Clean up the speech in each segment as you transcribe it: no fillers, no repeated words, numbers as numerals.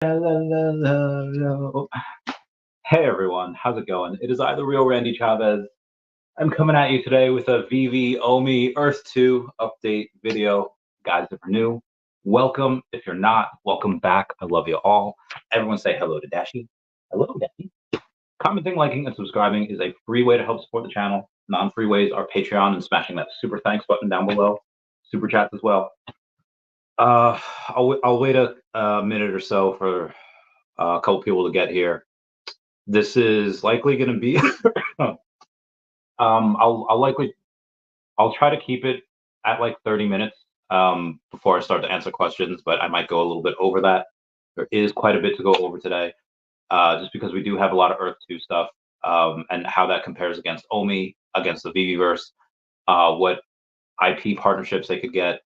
Hello. Hey everyone, how's it going? It is I, the real Randy Chavez. I'm coming at you today with a Veve OMI Earth 2 update video. Guys, if you're new, welcome. If you're not, welcome back. I love you all. Everyone say hello to Dashi. Hello, Dashi. Commenting, liking, and subscribing is a free way to help support the channel. Non-free ways are Patreon and smashing that super thanks button down below. Super chats as well. I'll wait a minute or so for a couple people to get here. This is likely going to be. I'll try to keep it at like 30 minutes before I start to answer questions, but I might go a little bit over that. There is quite a bit to go over today, just because we do have a lot of Earth 2 stuff and how that compares against OMI, against the Veveverse, what IP partnerships they could get.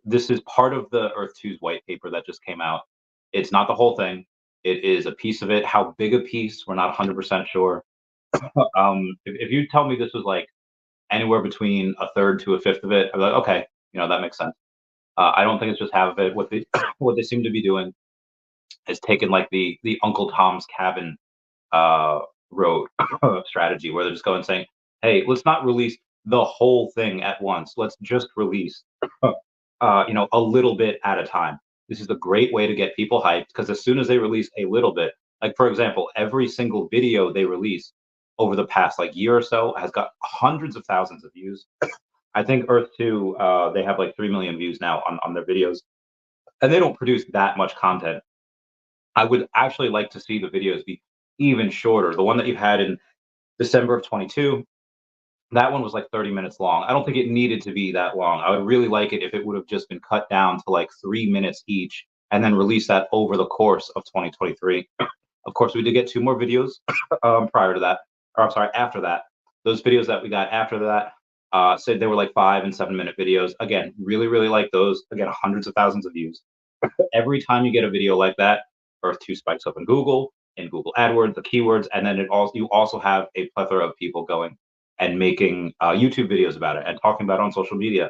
This is part of the Earth 2's white paper that just came out. It's not the whole thing. It is a piece of it. How big a piece, we're not 100% sure. If you tell me this was like anywhere between a third to a fifth of it, I'm like, okay, that makes sense. I don't think it's just half of it. What they seem to be doing is taking like the Uncle Tom's Cabin road strategy, where they're just going saying, hey, let's not release the whole thing at once. Let's just release, a little bit at a time. This is a great way to get people hyped, because as soon as they release a little bit, like for example, every single video they release over the past like year or so has got hundreds of thousands of views. I think Earth 2, they have like 3 million views now on their videos, and they don't produce that much content. I would actually like to see the videos be even shorter. The one that you had in December of 22, that one was like 30 minutes long. I don't think it needed to be that long. I would really like it if it would have just been cut down to like 3 minutes each and then release that over the course of 2023. Of course, we did get 2 more videos prior to that, or I'm sorry, after that. Those videos that we got after that said they were like 5 and 7 minute videos. Again, really, really like those. Again, hundreds of thousands of views. Every time you get a video like that, Earth 2 spikes up in Google AdWords, the keywords, and then you also have a plethora of people going and making YouTube videos about it and talking about it on social media.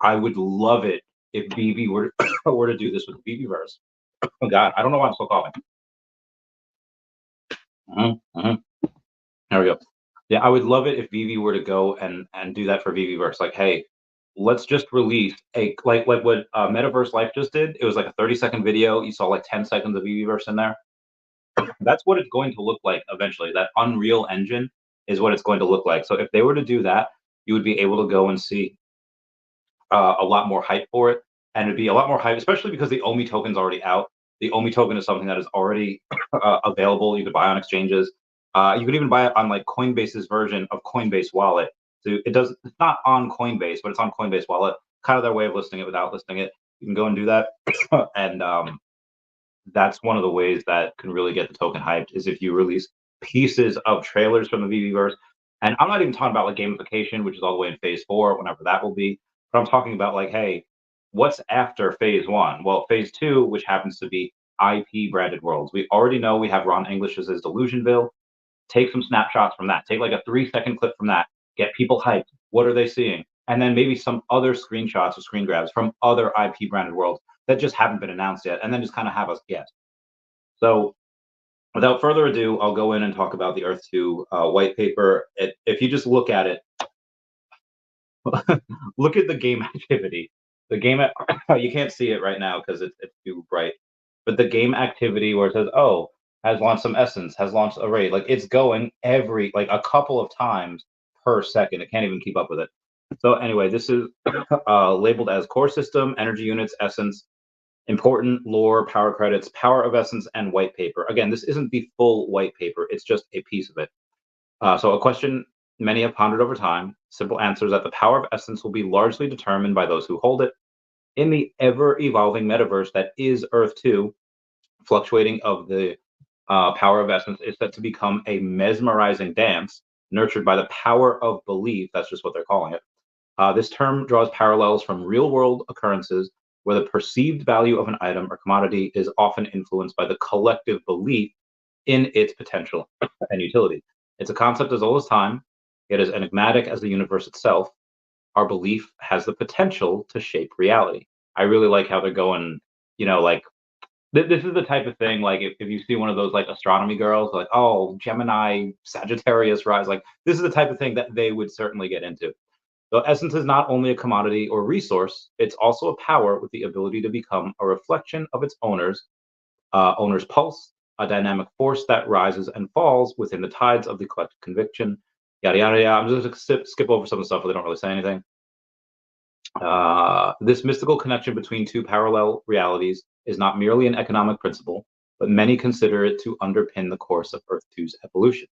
I would love it if Veve were were to do this with the Veveverse. Oh God, I don't know why I'm still coughing. There we go. Yeah, I would love it if Veve were to go and do that for Veveverse. Like, hey, let's just release a like what Metaverse Life just did. It was like a 30-second video. You saw like 10 seconds of Veveverse in there. That's what it's going to look like eventually. That Unreal Engine is what it's going to look like. So if they were to do that, you would be able to go and see a lot more hype for it, and it'd be a lot more hype, especially because the OMI token's already out. The OMI token is something that is already available. You could buy on exchanges. You could even buy it on like Coinbase's version of Coinbase Wallet. So it's not on Coinbase, but it's on Coinbase Wallet. Kind of their way of listing it without listing it. You can go and do that, and that's one of the ways that can really get the token hyped, is if you release pieces of trailers from the Veveverse. And I'm not even talking about like gamification, which is all the way in phase 4, whenever that will be. But I'm talking about like, hey, what's after phase 1? Well, phase 2, which happens to be IP branded worlds. We already know we have Ron English's Delusionville. Take some snapshots from that. Take like a 3-second clip from that. Get people hyped. What are they seeing? And then maybe some other screenshots or screen grabs from other IP branded worlds that just haven't been announced yet, and then just kind of have us guess. So without further ado, I'll go in and talk about the Earth 2 white paper. If you just look at it, look at the game activity. The game, you can't see it right now because it's too bright, but the game activity where it says, oh, has launched some essence, has launched a raid, like it's going like a couple of times per second. It can't even keep up with it. So anyway, this is labeled as core system, energy units, essence, important, lore, power credits, power of essence, and white paper. Again, this isn't the full white paper. It's just a piece of it. So a question many have pondered over time. Simple answer is that the power of essence will be largely determined by those who hold it. In the ever-evolving metaverse that is Earth 2, fluctuating of the power of essence is set to become a mesmerizing dance nurtured by the power of belief. That's just what they're calling it. This term draws parallels from real-world occurrences where the perceived value of an item or commodity is often influenced by the collective belief in its potential and utility. It's a concept as old as time, yet as enigmatic as the universe itself. Our belief has the potential to shape reality. I really like how they're going, like This is the type of thing, like if you see one of those like astronomy girls, like, oh, Gemini, Sagittarius rise, like this is the type of thing that they would certainly get into. So essence is not only a commodity or resource, it's also a power with the ability to become a reflection of its owner's pulse, a dynamic force that rises and falls within the tides of the collective conviction. Yada yada yada. I'm just gonna skip over some of the stuff where they don't really say anything. This mystical connection between two parallel realities is not merely an economic principle, but many consider it to underpin the course of Earth 2's evolution.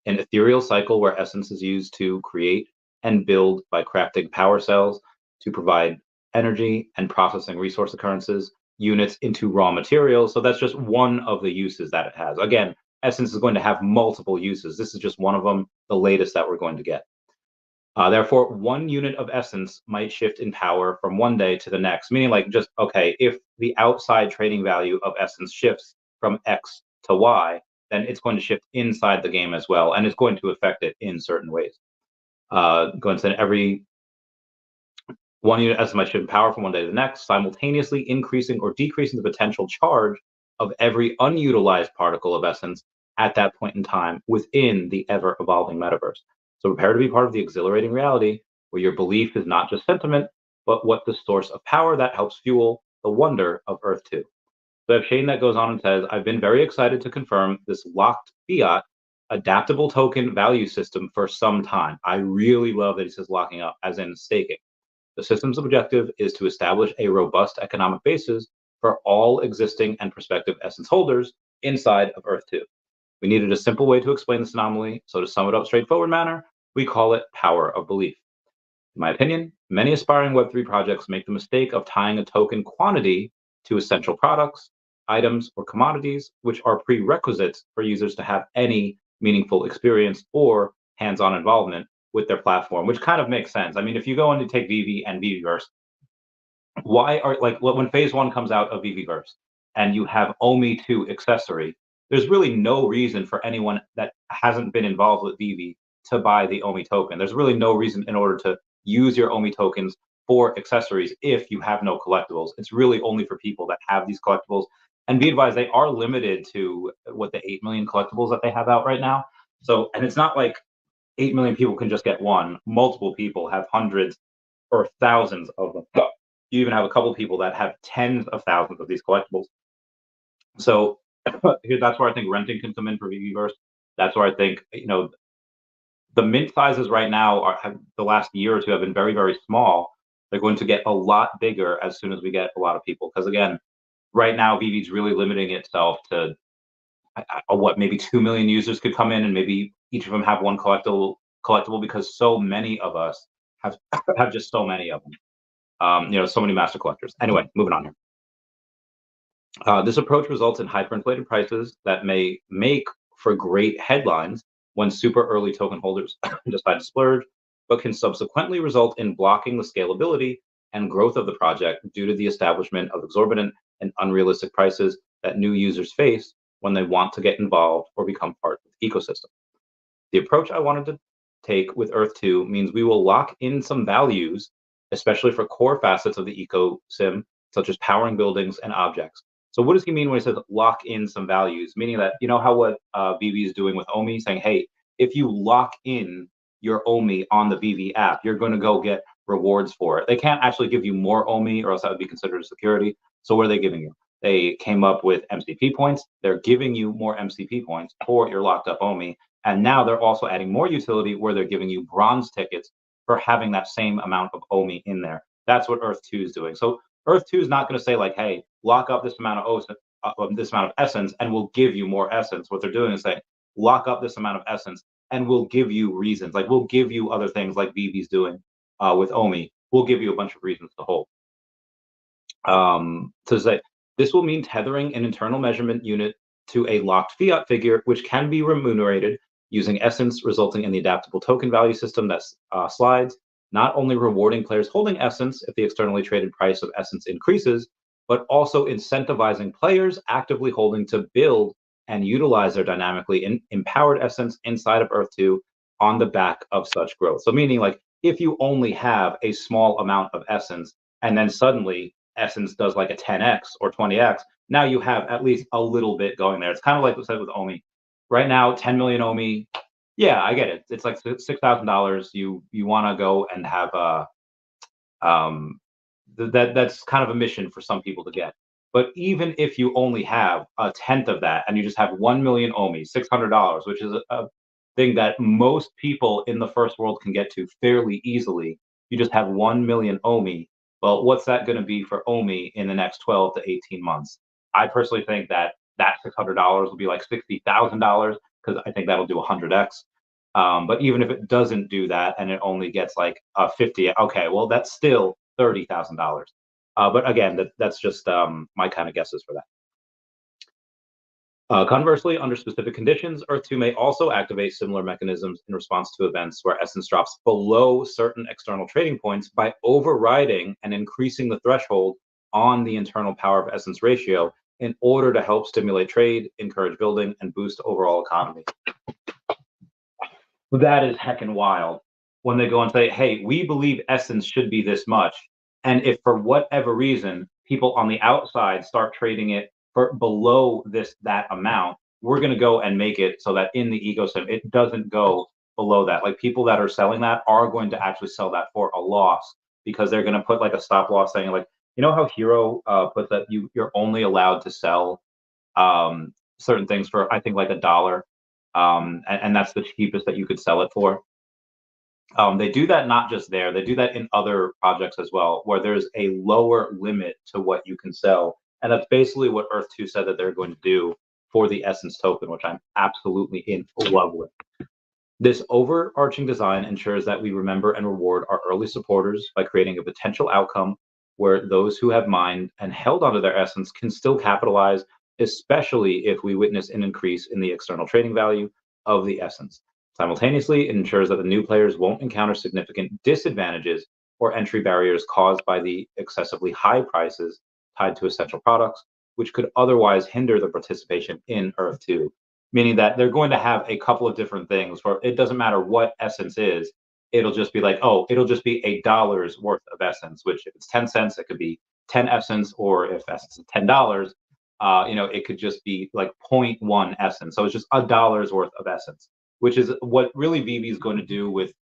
An ethereal cycle where essence is used to create and build by crafting power cells to provide energy and processing resource occurrences, units into raw materials. So that's just one of the uses that it has. Again, essence is going to have multiple uses. This is just one of them, the latest that we're going to get. Therefore, one unit of essence might shift in power from one day to the next, meaning like just, okay, if the outside trading value of essence shifts from X to Y, then it's going to shift inside the game as well, and it's going to affect it in certain ways. Going to say every one unit essence might shift in power from one day to the next, simultaneously increasing or decreasing the potential charge of every unutilized particle of essence at that point in time within the ever evolving metaverse. So prepare to be part of the exhilarating reality where your belief is not just sentiment, but what the source of power that helps fuel the wonder of Earth 2. So I have Shane that goes on and says, I've been very excited to confirm this locked fiat adaptable token value system for some time. I really love that he says locking up, as in staking. The system's objective is to establish a robust economic basis for all existing and prospective essence holders inside of Earth 2. We needed a simple way to explain this anomaly, so to sum it up straightforward manner, we call it power of belief. In my opinion, many aspiring Web3 projects make the mistake of tying a token quantity to essential products, items, or commodities, which are prerequisites for users to have any meaningful experience or hands-on involvement with their platform, which kind of makes sense. I mean, if you go in to take Veve and Veveverse, why are like when phase one comes out of Veveverse and you have OMI 2 accessory, there's really no reason for anyone that hasn't been involved with Veve to buy the OMI token. There's really no reason in order to use your OMI tokens for accessories if you have no collectibles. It's really only for people that have these collectibles. And be advised, they are limited to what the 8 million collectibles that they have out right now. So, and it's not like 8 million people can just get one. Multiple people have hundreds or thousands of them. You even have a couple of people that have tens of thousands of these collectibles. So that's where I think renting can come in for Veveverse. That's where I think, the mint sizes right now the last year or two have been very, very small. They're going to get a lot bigger as soon as we get a lot of people. Because again, right now, Veve's really limiting itself to what maybe 2 million users could come in, and maybe each of them have one collectible because so many of us have have just so many of them. So many master collectors. Anyway, moving on here. This approach results in hyperinflated prices that may make for great headlines when super early token holders decide to splurge, but can subsequently result in blocking the scalability and growth of the project due to the establishment of exorbitant and unrealistic prices that new users face when they want to get involved or become part of the ecosystem. The approach I wanted to take with Earth 2 means we will lock in some values, especially for core facets of the ecosim, such as powering buildings and objects. So what does he mean when he says lock in some values? Meaning that, you know how what Veve is doing with OMI, saying, hey, if you lock in your OMI on the Veve app, you're going to go get rewards for it. They can't actually give you more OMI or else that would be considered a security. So what are they giving you? They came up with MCP points. They're giving you more MCP points for your locked up OMI. And now they're also adding more utility where they're giving you bronze tickets for having that same amount of OMI in there. That's what Earth 2 is doing. So Earth 2 is not going to say like, hey, lock up this amount of essence and we'll give you more essence. What they're doing is saying, lock up this amount of essence and we'll give you reasons. Like we'll give you other things like Veve's doing with OMI. We'll give you a bunch of reasons to hold. To say this will mean tethering an internal measurement unit to a locked fiat figure, which can be remunerated using essence, resulting in the adaptable token value system that slides, not only rewarding players holding essence if the externally traded price of essence increases, but also incentivizing players actively holding to build and utilize their dynamically empowered essence inside of Earth 2 on the back of such growth. So meaning like if you only have a small amount of essence and then suddenly Essence does like a 10x or 20x, now you have at least a little bit going there. It's kind of like we said with OMI. Right now, 10 million OMI, yeah, I get it. It's like $6,000. You want to go and have a that's kind of a mission for some people to get. But even if you only have a tenth of that and you just have 1 million OMI, $600, which is a thing that most people in the first world can get to fairly easily, you just have 1 million OMI. Well, what's that going to be for OMI in the next 12 to 18 months? I personally think that that $600 will be like $60,000 because I think that'll do 100x. But even if it doesn't do that and it only gets like a 50, okay, well, that's still $30,000. But again, that's just my kind of guesses for that. Conversely, under specific conditions, Earth 2 may also activate similar mechanisms in response to events where Essence drops below certain external trading points by overriding and increasing the threshold on the internal power of Essence ratio in order to help stimulate trade, encourage building, and boost overall economy. That is heckin' wild when they go and say, hey, we believe Essence should be this much. And if for whatever reason people on the outside start trading it for below that amount, we're going to go and make it so that in the ecosystem it doesn't go below that. Like people that are selling that are going to actually sell that for a loss because they're going to put like a stop loss saying like, you know how Hero puts that you're only allowed to sell certain things for I think like $1, and that's the cheapest that you could sell it for. They do that not just there; they do that in other projects as well, where there's a lower limit to what you can sell, and that's basically what Earth 2 said that they're going to do for the Essence token, which I'm absolutely in love with. This overarching design ensures that we remember and reward our early supporters by creating a potential outcome where those who have mined and held onto their Essence can still capitalize, especially if we witness an increase in the external trading value of the Essence. Simultaneously, it ensures that the new players won't encounter significant disadvantages or entry barriers caused by the excessively high prices tied to essential products, which could otherwise hinder the participation in Earth 2. Meaning that they're going to have a couple of different things where it doesn't matter what Essence is, it'll just be like, oh, it'll just be $1 worth of Essence, which if it's 10 cents, it could be 10 Essence, or if Essence is $10, it could just be like 0.1 Essence. So it's just $1 worth of Essence, which is what really Veve is going to do with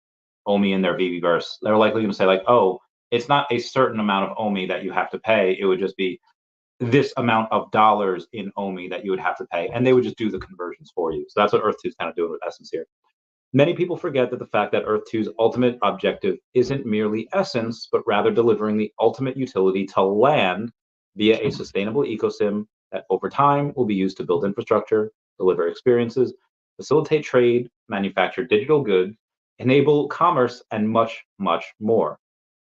OMI in their Veveverse. They're likely going to say like, oh, it's not a certain amount of OMI that you have to pay. It would just be this amount of dollars in OMI that you would have to pay, and they would just do the conversions for you. So that's what Earth 2 is kind of doing with Essence here. Many people forget that the fact that Earth 2's ultimate objective isn't merely Essence, but rather delivering the ultimate utility to land via a sustainable ecosystem that over time will be used to build infrastructure, deliver experiences, facilitate trade, manufacture digital goods, enable commerce, and much, much more.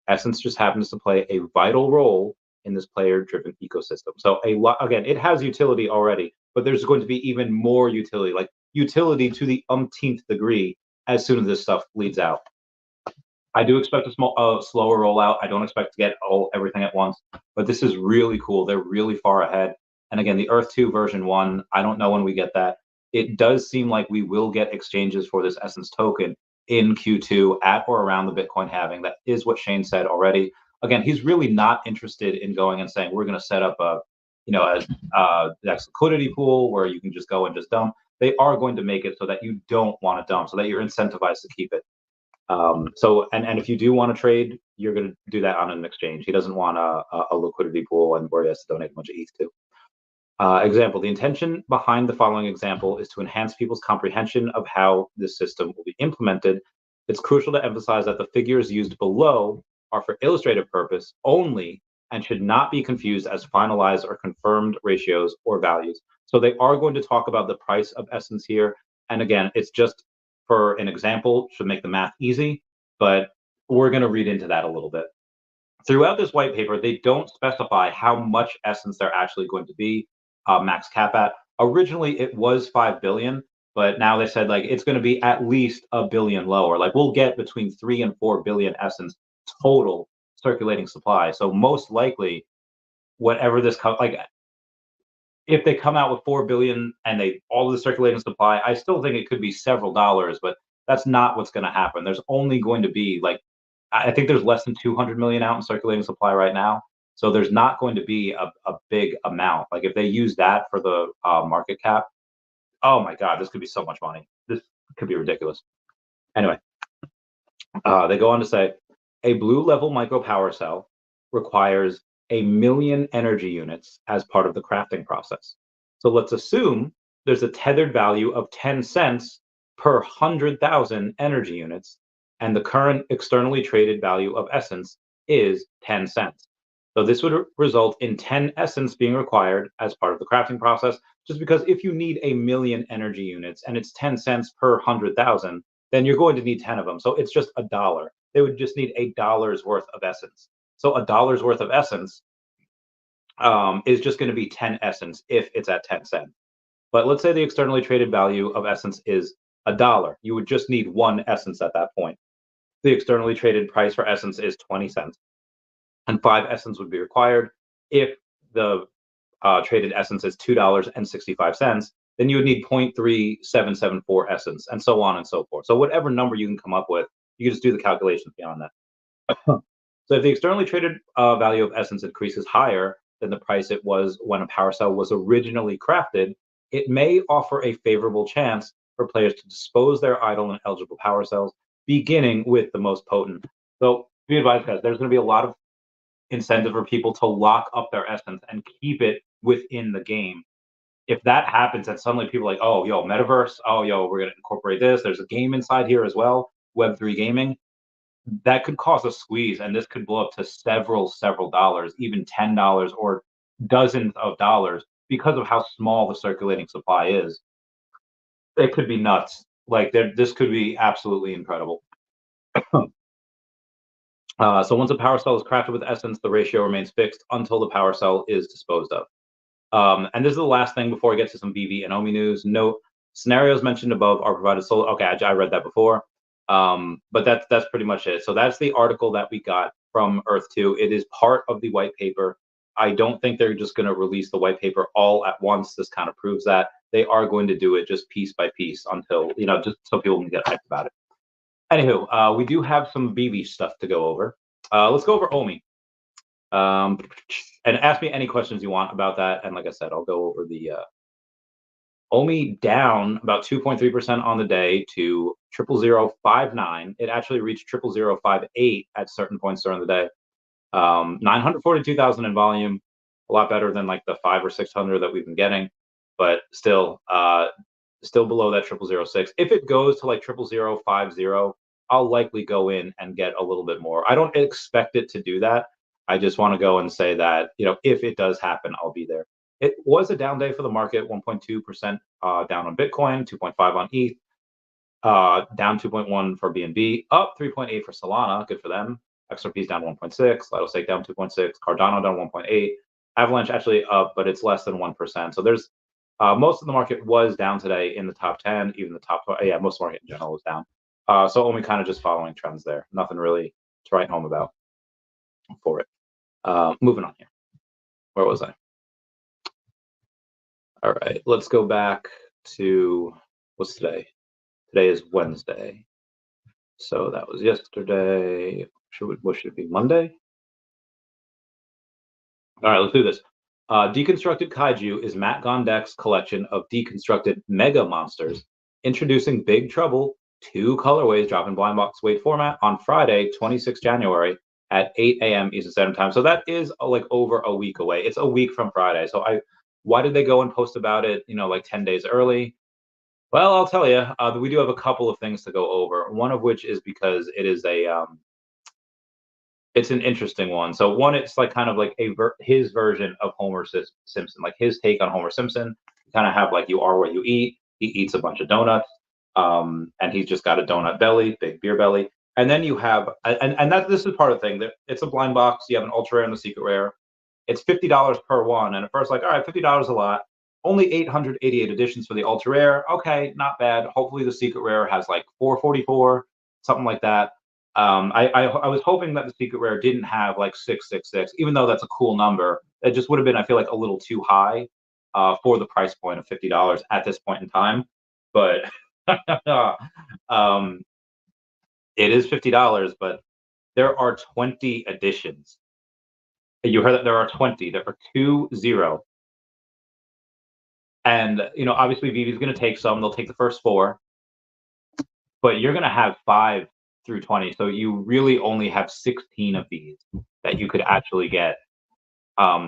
Essence just happens to play a vital role in this player-driven ecosystem. So again, it has utility already, but there's going to be even more utility, like utility to the umpteenth degree as soon as this stuff leads out. I do expect a slower rollout. I don't expect to get everything at once, but this is really cool. They're really far ahead. And again, the Earth 2 version 1, I don't know when we get that. It does seem like we will get exchanges for this Essence token in Q2 at or around the Bitcoin halving. That is what Shane said already. Again, he's really not interested in going and saying we're going to set up a next liquidity pool where you can just go and just dump. They are going to make it so that you don't want to dump, so that you're incentivized to keep it. And if you do want to trade, you're going to do that on an exchange. He doesn't want a liquidity pool and where he has to donate a bunch of ETH to. Example, the intention behind the following example is to enhance people's comprehension of how this system will be implemented. It's crucial to emphasize that the figures used below are for illustrative purpose only and should not be confused as finalized or confirmed ratios or values. So they are going to talk about the price of Essence here. And again, it's just for an example, should make the math easy, but we're going to read into that a little bit. Throughout this white paper, they don't specify how much Essence they're actually going to be max cap at. Originally, it was 5 billion, but now they said like it's going to be at least a billion lower. Like we'll get between 3 and 4 billion Essence total circulating supply. So most likely, whatever this if they come out with 4 billion and all of the circulating supply, I still think it could be several dollars, but that's not what's going to happen. There's only going to be I think there's less than 200 million out in circulating supply right now. So there's not going to be a big amount. Like if they use that for the market cap, oh my God, this could be so much money. This could be ridiculous. Anyway, they go on to say a blue level micro power cell requires 1,000,000 energy units as part of the crafting process. So let's assume there's a tethered value of 10 cents per 100,000 energy units, and the current externally traded value of essence is 10 cents. So this would result in 10 essence being required as part of the crafting process, just because if you need 1,000,000 energy units and it's 10 cents per 100,000, then you're going to need 10 of them. So it's just $1. They would just need $1 worth of essence. So $1 worth of essence is just going to be 10 essence if it's at 10 cents. But let's say the externally traded value of essence is $1. You would just need one essence at that point. The externally traded price for essence is 20 cents, and 5 essence would be required. If the traded essence is $2.65, then you would need 0.3774 essence, and so on and so forth. So whatever number you can come up with, you can just do the calculations beyond that. So if the externally traded value of essence increases higher than the price it was when a power cell was originally crafted, it may offer a favorable chance for players to dispose their idle and eligible power cells, beginning with the most potent. So be advised, guys, there's going to be a lot of incentive for people to lock up their essence and keep it within the game. If that happens, and suddenly people are like, oh, yo, metaverse, oh, yo, we're going to incorporate this. There's a game inside here as well, Web3 gaming. That could cause a squeeze, and this could blow up to several dollars, even $10 or dozens of dollars because of how small the circulating supply is. It could be nuts. Like this could be absolutely incredible. So once a power cell is crafted with essence, the ratio remains fixed until the power cell is disposed of. And this is the last thing before I get to some Veve and OMI news. Note, scenarios mentioned above are provided solely. Okay, I read that before. But that's pretty much it. So that's the article that we got from Earth 2. It is part of the white paper. I don't think they're just going to release the white paper all at once. This kind of proves that they are going to do it just piece by piece until, just so people can get hyped about it. Anywho, we do have some Veve stuff to go over. Let's go over OMI. And ask me any questions you want about that. And like I said, I'll go over the OMI down about 2.3% on the day to 00059. It actually reached 00058 at certain points during the day. 942,000 in volume, a lot better than like the 500 or 600 that we've been getting, but still below that 0006. If it goes to like 00050, I'll likely go in and get a little bit more. I don't expect it to do that. I just want to go and say that, if it does happen, I'll be there. It was a down day for the market, 1.2% down on Bitcoin, 2.5 on ETH, down 2.1 for BNB, up 3.8 for Solana, good for them. XRP is down 1.6, Lido down 2.6, Cardano down 1.8, Avalanche actually up, but it's less than 1%. So there's most of the market was down today in the top 10, even the top 12. Yeah, most of the market in general was down. So only kind of just following trends there. Nothing really to write home about for it. Moving on here. Where was I? All right, let's go back to what's today? Today is Wednesday. So that was yesterday. What should it be? Monday? All right, let's do this. Deconstructed Kaiju is Matt Gondek's collection of deconstructed mega monsters, introducing Big Trouble, 2 colorways dropping blind box weight format on Friday, 26 January at 8 a.m. Eastern Standard Time. So that is like over a week away. It's a week from Friday. So why did they go and post about it, like 10 days early? Well, I'll tell you, we do have a couple of things to go over. One of which is because it is it's an interesting one. So one, it's like kind of like his version of Homer Simpson, like his take on Homer Simpson. You kind of have like you are what you eat. He eats a bunch of donuts, and he's just got a donut belly, big beer belly. And then you have, and this is part of the thing, that it's a blind box. You have an ultra rare and the secret rare. It's $50 per one. And at first, like, all right, $50 a lot. Only 888 editions for the ultra rare. Okay, not bad. Hopefully the secret rare has like 444, something like that. I was hoping that the secret rare didn't have like 666, even though that's a cool number. It just would have been, I feel like, a little too high for the price point of $50 at this point in time. But it is $50, but there are 20 editions. You heard that there are 20. There are 20. And obviously Vivi's going to take some. They'll take the first four, but you're going to have 5 through 20. So you really only have 16 of these that you could actually get.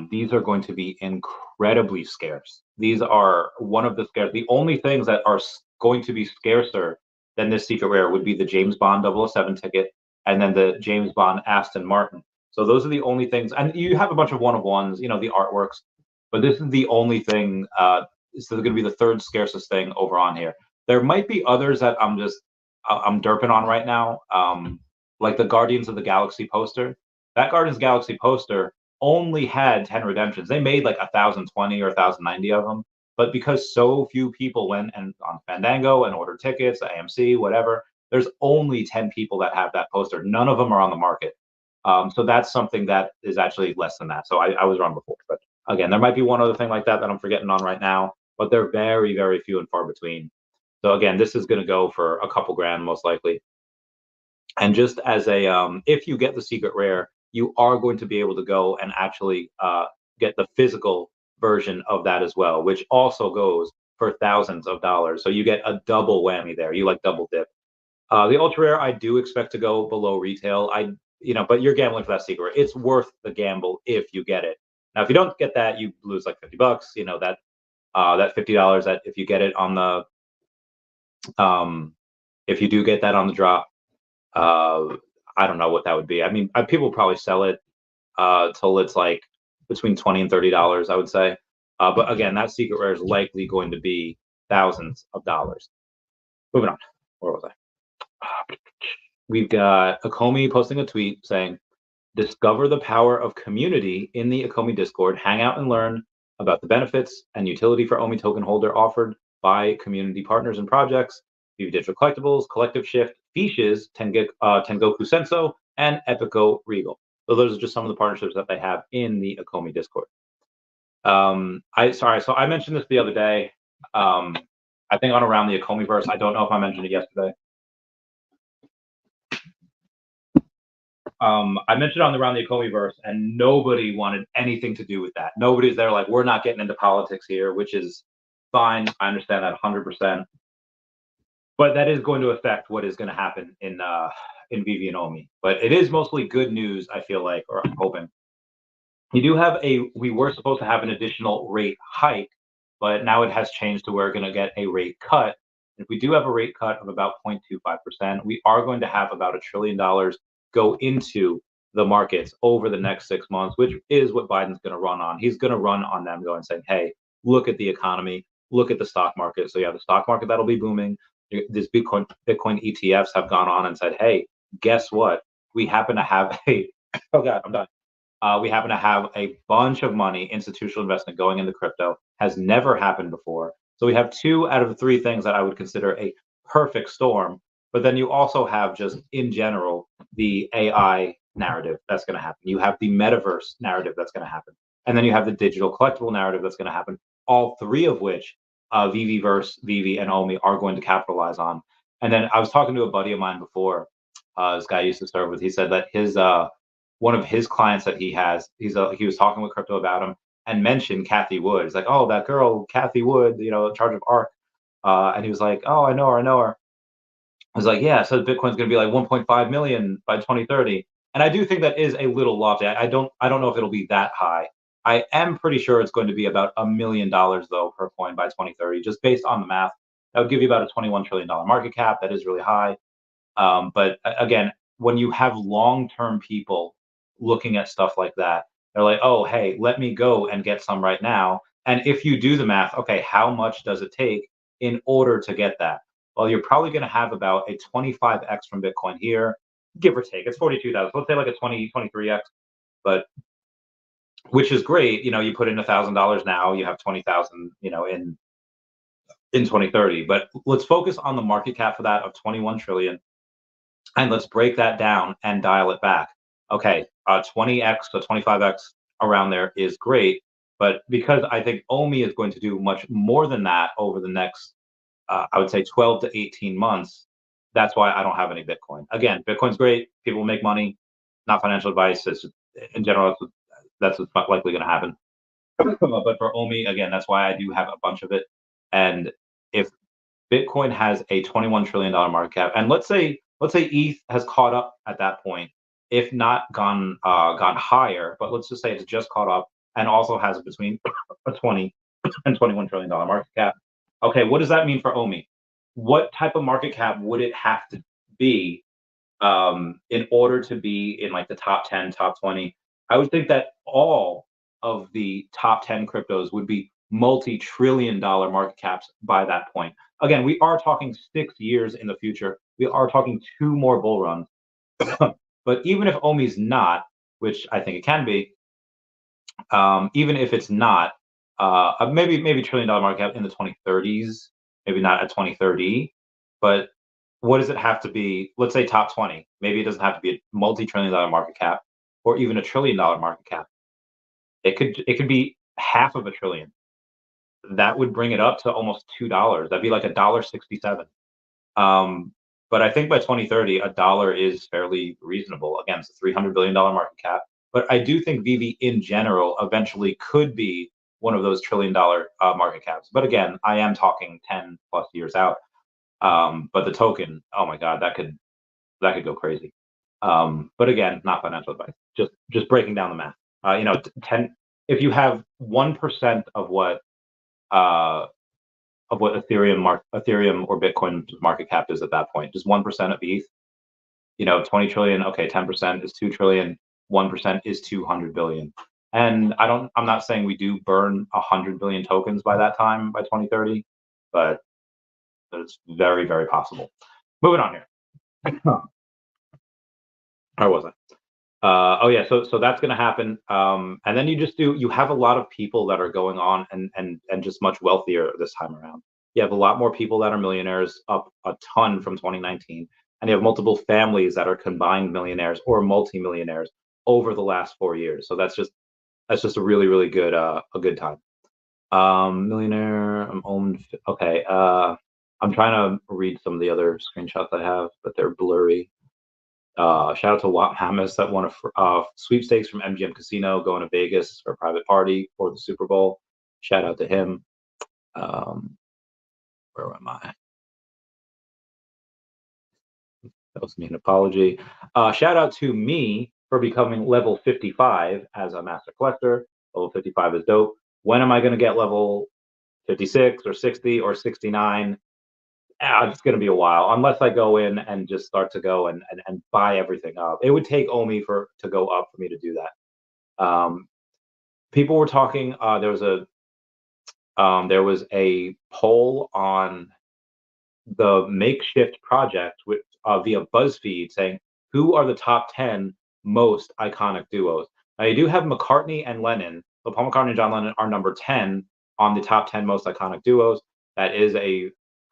These are going to be incredibly scarce. These are one of the scarce. The only things that are going to be scarcer than this secret rare would be the James Bond 007 ticket and then the James Bond Aston Martin. So those are the only things. And you have a bunch of one-of-ones, the artworks, but this is the only thing. This is going to be the third scarcest thing over on here. There might be others that I'm derping on right now, like the Guardians of the Galaxy poster. That Guardians of the Galaxy poster only had 10 redemptions. They made like 1,020 or 1,090 of them, but because so few people went and on Fandango and ordered tickets, AMC, whatever, there's only 10 people that have that poster. None of them are on the market. So that's something that is actually less than that. So I was wrong before, but again, there might be one other thing like that I'm forgetting on right now, but they're very, very few and far between. So again, this is going to go for a couple grand most likely. And just as if you get the secret rare, you are going to be able to go and actually get the physical version of that as well, which also goes for thousands of dollars. So you get a double whammy there. You like double dip. The ultra rare, I do expect to go below retail. But you're gambling for that secret. It's worth the gamble if you get it. Now, if you don't get that, you lose like $50. That $50 that if you get it on the if you do get that on the drop, I don't know what that would be. I mean, people probably sell it till it's like between $20 and $30, I would say. But again, that secret rare is likely going to be thousands of dollars. Moving on. Where was I? We've got Akomi posting a tweet saying, discover the power of community in the Akomi Discord. Hang out and learn about the benefits and utility for OMI token holder offered by community partners and projects. Veve Digital Collectibles, Collective Shift, Feesh's, Tengoku Senso, and Epico Regal. So those are just some of the partnerships that they have in the Akomi Discord. So I mentioned this the other day. I think on around the Akomi verse. I don't know if I mentioned it yesterday. I mentioned on around the Akomi verse, and nobody wanted anything to do with that. Nobody's there like, we're not getting into politics here, which is fine. I understand that 100%. But that is going to affect what is going to happen in Veve and OMI. But it is mostly good news, I feel like, or I'm hoping. We were supposed to have an additional rate hike, but now it has changed to we're going to get a rate cut. If we do have a rate cut of about 0.25%, we are going to have about $1 trillion go into the markets over the next 6 months, which is what Biden's going to run on. He's going to run on them going saying, hey, look at the economy, look at the stock market. So you have the stock market that'll be booming. These Bitcoin ETFs have gone on and said, hey, guess what? We happen to have oh God, I'm done. We happen to have a bunch of money, institutional investment going into crypto, has never happened before. So we have 2 out of the 3 things that I would consider a perfect storm. But then you also have just in general, the AI narrative that's going to happen. You have the metaverse narrative that's going to happen. And then you have the digital collectible narrative that's going to happen. All 3 of which Veveverse, Veve, and OMI are going to capitalize on. And then I was talking to a buddy of mine before. This guy I used to serve with. He said that his one of his clients that he has, he was talking with crypto about him and mentioned Kathy Wood. He's like, oh, that girl, Kathy Wood, in charge of ARC. And he was like, oh, I know her. I was like, yeah, so Bitcoin's going to be like 1.5 million by 2030. And I do think that is a little lofty. I don't know if it'll be that high. I am pretty sure it's going to be about $1 million though per coin by 2030, just based on the math. That would give you about a $21 trillion market cap. That is really high. But again, when you have long-term people looking at stuff like that, they're like, oh, hey, let me go and get some right now. And if you do the math, okay, how much does it take in order to get that? Well, you're probably going to have about a 25x from Bitcoin here, give or take. It's 42,000. Let's say like a 23x, but which is great. You put in $1,000 now, you have 20,000, in 2030. But let's focus on the market cap for that of 21 trillion. And let's break that down and dial it back. Okay, 20x to 25x around there is great. But because I think OMI is going to do much more than that over the next, I would say 12 to 18 months, that's why I don't have any Bitcoin. Again, Bitcoin's great. People make money, not financial advice. It's just, in general, That's what's likely going to happen. But for OMI, again, that's why I do have a bunch of it. And if Bitcoin has a $21 trillion market cap, and let's say ETH has caught up at that point, if not gone higher, but let's just say it's just caught up and also has between a 20 and $21 trillion market cap. Okay, what does that mean for OMI? What type of market cap would it have to be in order to be in like the top 10, top 20? I would think that all of the top 10 cryptos would be multi-trillion-dollar market caps by that point. Again, we are talking 6 years in the future. We are talking two more bull runs. But even if OMI's not, which I think it can be, even if it's not, maybe $1 trillion market cap in the 2030s, maybe not at 2030, but what does it have to be? Let's say top 20. Maybe it doesn't have to be a multi-trillion-dollar market cap or even $1 trillion market cap. It could be half of a trillion. That would bring it up to almost $2. That'd be like $1.67. But I think by 2030, a dollar is fairly reasonable. Again, it's a $300 billion market cap. But I do think Veve in general eventually could be one of those $1 trillion market caps. But again, I am talking 10 plus years out. But the token, oh my God, that could go crazy. But again, not financial advice. Just breaking down the math. 10. If you have 1% uh, of what Ethereum or Bitcoin market cap is at that point, just 1% of ETH, 20 trillion. Okay, 10% is 2 trillion. 1% is 200 billion. And I'm not saying we do burn 100 billion tokens by that time, by 2030, but it's very, very possible. Moving on here. Where was I? Oh yeah, so that's going to happen, and then you have a lot of people that are going on and just much wealthier this time around. You have a lot more people that are millionaires, up a ton from 2019, and you have multiple families that are combined millionaires or multimillionaires over the last 4 years. So that's just a really, really good a good time. Millionaire, I'm owned. Okay, I'm trying to read some of the other screenshots I have, but they're blurry. Shout out to Watt Hamas that won a sweepstakes from MGM Casino, going to Vegas for a private party for the Super Bowl. Shout out to him. Where am I? That was me an apology. Shout out to me for becoming level 55 as a master collector. Level 55 is dope. When am I going to get level 56 or 60 or 69? It's going to be a while unless I go in and just start to go and buy everything up. It would take OMI to go up for me to do that. People were talking. There was a poll on the makeshift project via BuzzFeed saying who are the top 10 most iconic duos. Now you do have McCartney and Lennon. So Paul McCartney and John Lennon are number 10 on the top 10 most iconic duos. That is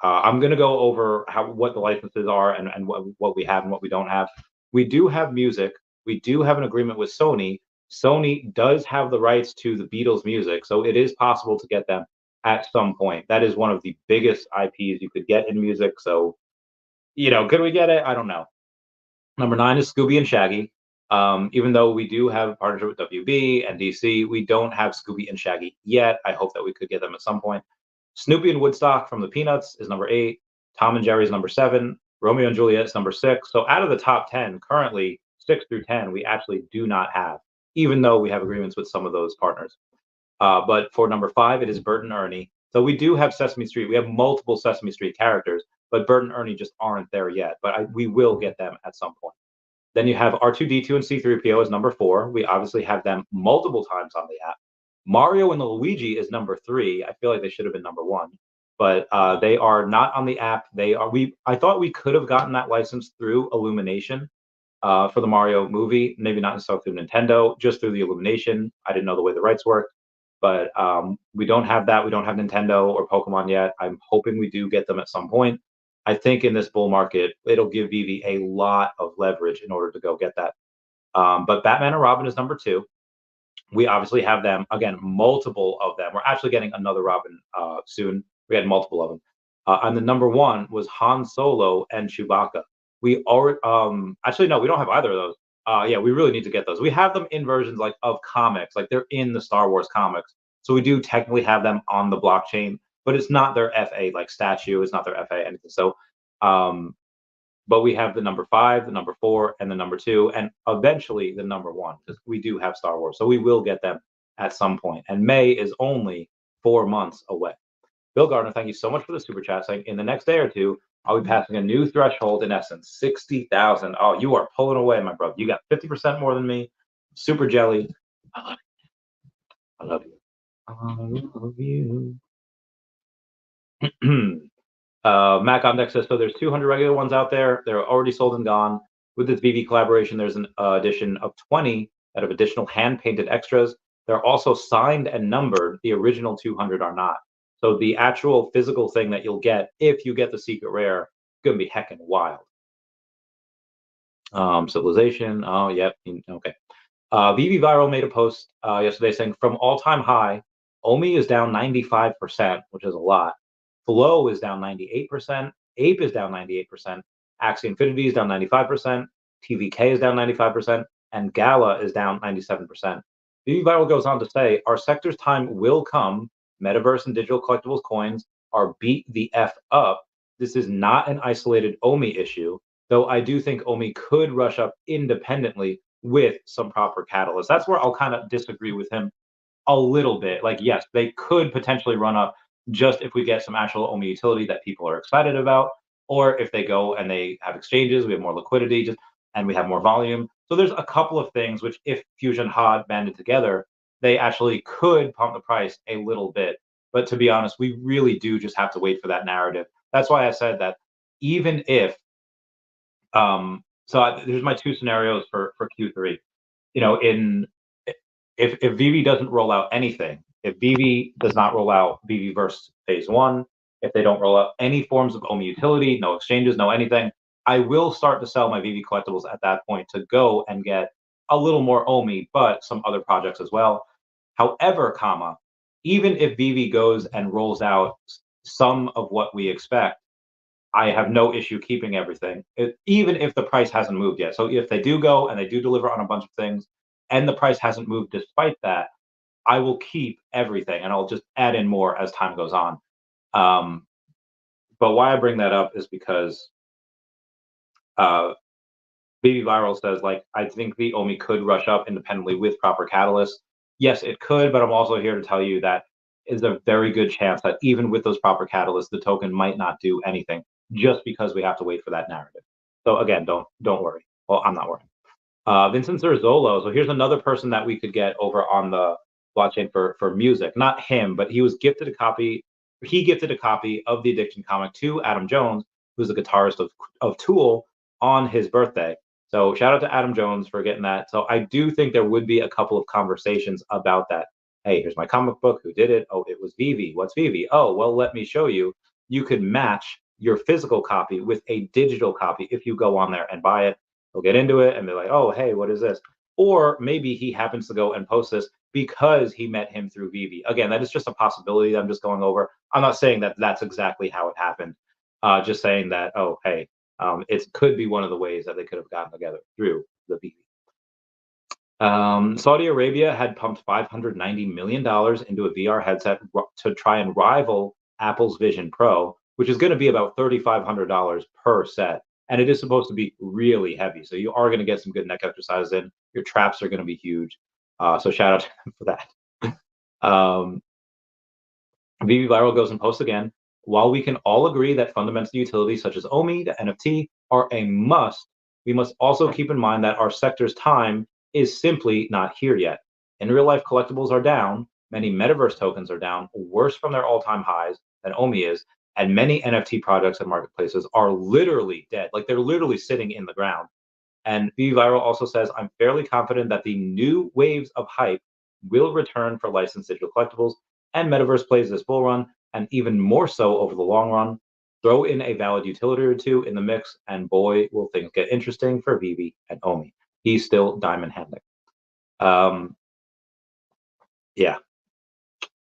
I'm going to go over what the licenses are and what we have and what we don't have. We do have music. We do have an agreement with Sony. Sony does have the rights to the Beatles music, so it is possible to get them at some point. That is one of the biggest IPs you could get in music. So, could we get it? I don't know. Number 9 is Scooby and Shaggy. Even though we do have partnership with WB and DC, we don't have Scooby and Shaggy yet. I hope that we could get them at some point. Snoopy and Woodstock from the Peanuts is number 8. Tom and Jerry is number 7. Romeo and Juliet is number 6. So out of the top 10, currently 6 through 10, we actually do not have, even though we have agreements with some of those partners. But for number 5, it is Bert and Ernie. So we do have Sesame Street. We have multiple Sesame Street characters, but Bert and Ernie just aren't there yet. But we will get them at some point. Then you have R2D2 and C3PO as number 4. We obviously have them multiple times on the app. Mario and Luigi is number 3. I feel like they should have been number 1, but they are not on the app. I thought we could have gotten that license through Illumination for the Mario movie. Maybe not necessarily through Nintendo, just through the Illumination. I didn't know the way the rights worked, but we don't have that. We don't have Nintendo or Pokemon yet. I'm hoping we do get them at some point. I think in this bull market, it'll give Veve a lot of leverage in order to go get that. But Batman and Robin is number 2. We obviously have them, again, multiple of them. We're actually getting another Robin soon. We had multiple of them. And the number 1 was Han Solo and Chewbacca. We already, actually, no, we don't have either of those. Yeah, we really need to get those. We have them in versions like of comics, like they're in the Star Wars comics. So we do technically have them on the blockchain, but it's not their FA like statue. It's not their FA anything. So, um, but we have the number 5, the number 4, and the number 2, and eventually the number 1 because we do have Star Wars. So we will get them at some point. And May is only 4 months away. Bill Gardner, thank you so much for the super chat. Saying in the next day or two, I'll be passing a new threshold. In essence, 60,000. Oh, you are pulling away, my brother. You got 50% more than me. Super jelly. I love you. I love you. Mac on Deck says so. There's 200 regular ones out there. They're already sold and gone. With this VV collaboration, there's an edition of 20 that have additional hand painted extras. They're also signed and numbered. The original 200 are not. So the actual physical thing that you'll get if you get the secret rare is gonna be heckin' wild. Civilization. Oh, yep. Okay. VV Viral made a post yesterday saying from all-time high, OMI is down 95%, which is a lot. Flow is down 98%. Ape is down 98%. Axie Infinity is down 95%. TVK is down 95%. And Gala is down 97%. VV Viral goes on to say, our sector's time will come. Metaverse and digital collectibles coins are beat the F up. This is not an isolated OMI issue, though I do think OMI could rush up independently with some proper catalyst. That's where I'll kind of disagree with him a little bit. Like, yes, they could potentially run up just if we get some actual OMI utility that people are excited about, or if they go and they have exchanges, we have more liquidity, just and we have more volume. So there's a couple of things which, if Fusion HOD banded together, they actually could pump the price a little bit. But to be honest, we really do just have to wait for that narrative. That's why I said that even if here's my 2 scenarios for Q3. You know, in if Veve doesn't roll out anything, if Veve does not roll out Veve Verse Phase 1, if they don't roll out any forms of OMI utility, no exchanges, no anything, I will start to sell my Veve collectibles at that point to go and get a little more OMI, but some other projects as well. However, even if Veve goes and rolls out some of what we expect, I have no issue keeping everything, even if the price hasn't moved yet. So if they do go and they do deliver on a bunch of things, and the price hasn't moved despite that, I will keep everything and I'll just add in more as time goes on. But why I bring that up is because BB Viral says, like, I think the OMI could rush up independently with proper catalysts. Yes, it could, but I'm also here to tell you that is a very good chance that even with those proper catalysts, the token might not do anything just because we have to wait for that narrative. So again, don't worry. Well, I'm not worrying. Vincent Zerzolo. So here's another person that we could get over on the blockchain for music. Not him, but he was gifted a copy. He gifted a copy of the Addiction comic to Adam Jones, who's the guitarist of Tool, on his birthday. So shout out to Adam Jones for getting that. So I do think there would be a couple of conversations about that. Hey, here's my comic book. Who did it? Oh, it was Veve. What's Veve? Oh, well, let me show you. You could match your physical copy with a digital copy if you go on there and buy it. They'll get into it and be like, oh, hey, what is this? Or maybe he happens to go and post this because he met him through Veve. Again, that is just a possibility that I'm just going over. I'm not saying that that's exactly how it happened. Just saying that, oh, hey, it could be one of the ways that they could have gotten together through the Veve. Saudi Arabia had pumped $590 million into a VR headset to try and rival Apple's Vision Pro, which is going to be about $3,500 per set. And it is supposed to be really heavy. So you are going to get some good neck exercises in. Your traps are going to be huge. So shout out to them for that. VV Viral goes and posts again. While we can all agree that fundamental utilities such as OMI, the NFT, are a must, we must also keep in mind that our sector's time is simply not here yet. In real life, collectibles are down, many metaverse tokens are down, worse from their all-time highs than OMI is, and many NFT projects and marketplaces are literally dead. Like they're literally sitting in the ground. And V Viral also says, I'm fairly confident that the new waves of hype will return for licensed digital collectibles, and Metaverse plays this bull run, and even more so over the long run. Throw in a valid utility or two in the mix, and boy, will things get interesting for Veve and OMI. He's still diamond handling. Yeah.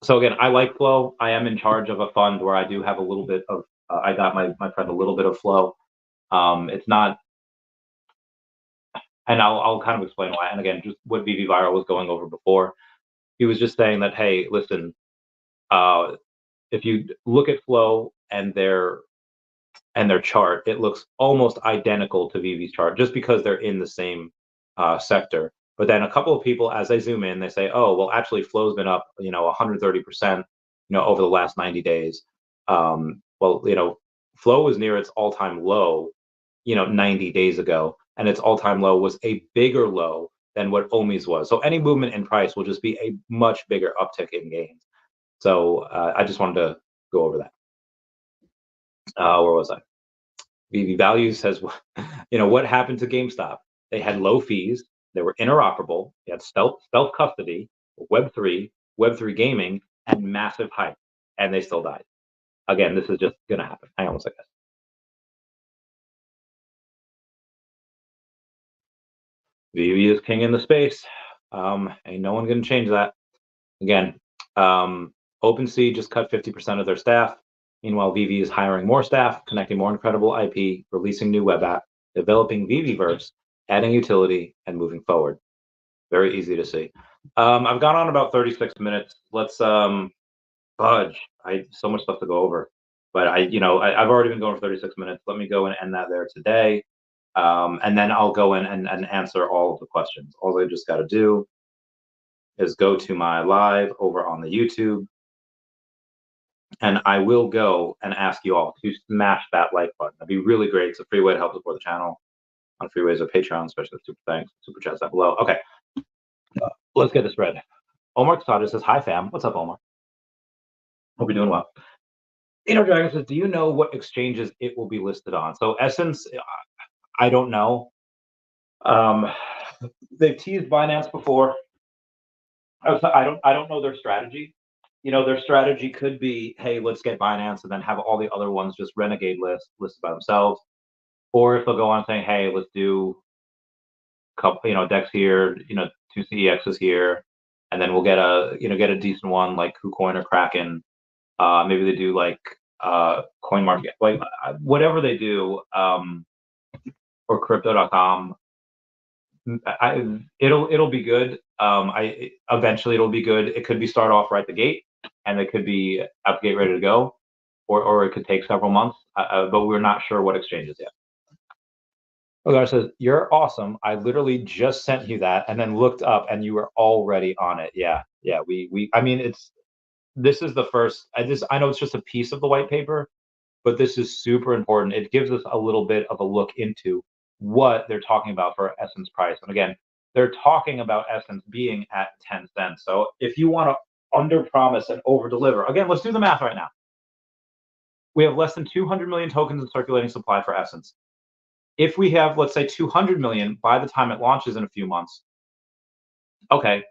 So again, I like flow. I am in charge of a fund where I do have a little bit of. I got my friend a little bit of flow. It's not. and I'll kind of explain why. And again, just what VV Viral was going over before. He was just saying that, hey, listen, uh, if you look at Flow and their chart, it looks almost identical to Vivi's chart just because they're in the same sector. But then a couple of people, as they zoom in, they say, "Oh, well, actually, Flow's been up, 130%, over the last 90 days." Well, Flow was near its all-time low, 90 days ago, and its all-time low was a bigger low than what OMI's was. So any movement in price will just be a much bigger uptick in gains. So I just wanted to go over that. Where was I? VV Values says, what happened to GameStop? They had low fees, they were interoperable, they had self custody, Web3 gaming, and massive hype, and they still died. Again, this is just gonna happen. Hang on one second. VV is king in the space. Ain't no one gonna change that. Again, OpenSea just cut 50% of their staff. Meanwhile, Veve is hiring more staff, connecting more incredible IP, releasing new web app, developing Veveverse, adding utility, and moving forward. Very easy to see. I've gone on about 36 minutes. Let's budge. I so much stuff to go over, but I've already been going for 36 minutes. Let me go and end that there today, and then I'll go in and answer all of the questions. All they just got to do is go to my live over on the YouTube, and I will go and ask you all to smash that like button. That'd be really great. It's a free way to help support the channel on free ways of Patreon, especially super thanks, super chats down below. Okay, let's get this read. Omar Casada says, "Hi fam, what's up, Omar? Hope you're doing well." Dragon says, "Do you know what exchanges it will be listed on?" So Essence, I don't know. They've teased Binance before. I don't know their strategy. Their strategy could be, hey, let's get Binance and then have all the other ones just renegade listed by themselves. Or if they'll go on saying, hey, let's do couple, Dex here, two CEXs here, and then we'll get a decent one like KuCoin or Kraken. Maybe they do like CoinMarket, like whatever they do, or Crypto.com. It'll be good. Eventually it'll be good. It could be start off right the gate, and it could be out the gate ready to go, or it could take several months. But we're not sure what exchanges yet. Ogar says, "You're awesome. I literally just sent you that and then looked up and you were already on it." Yeah. I mean, this is the first. I know it's just a piece of the white paper, but this is super important. It gives us a little bit of a look into what they're talking about for Essence price. And again, they're talking about Essence being at 10 cents. So if you want to under promise and over deliver, again, let's do the math right now. We have less than 200 million tokens in circulating supply for Essence. If we have, let's say, 200 million by the time it launches in a few months, okay,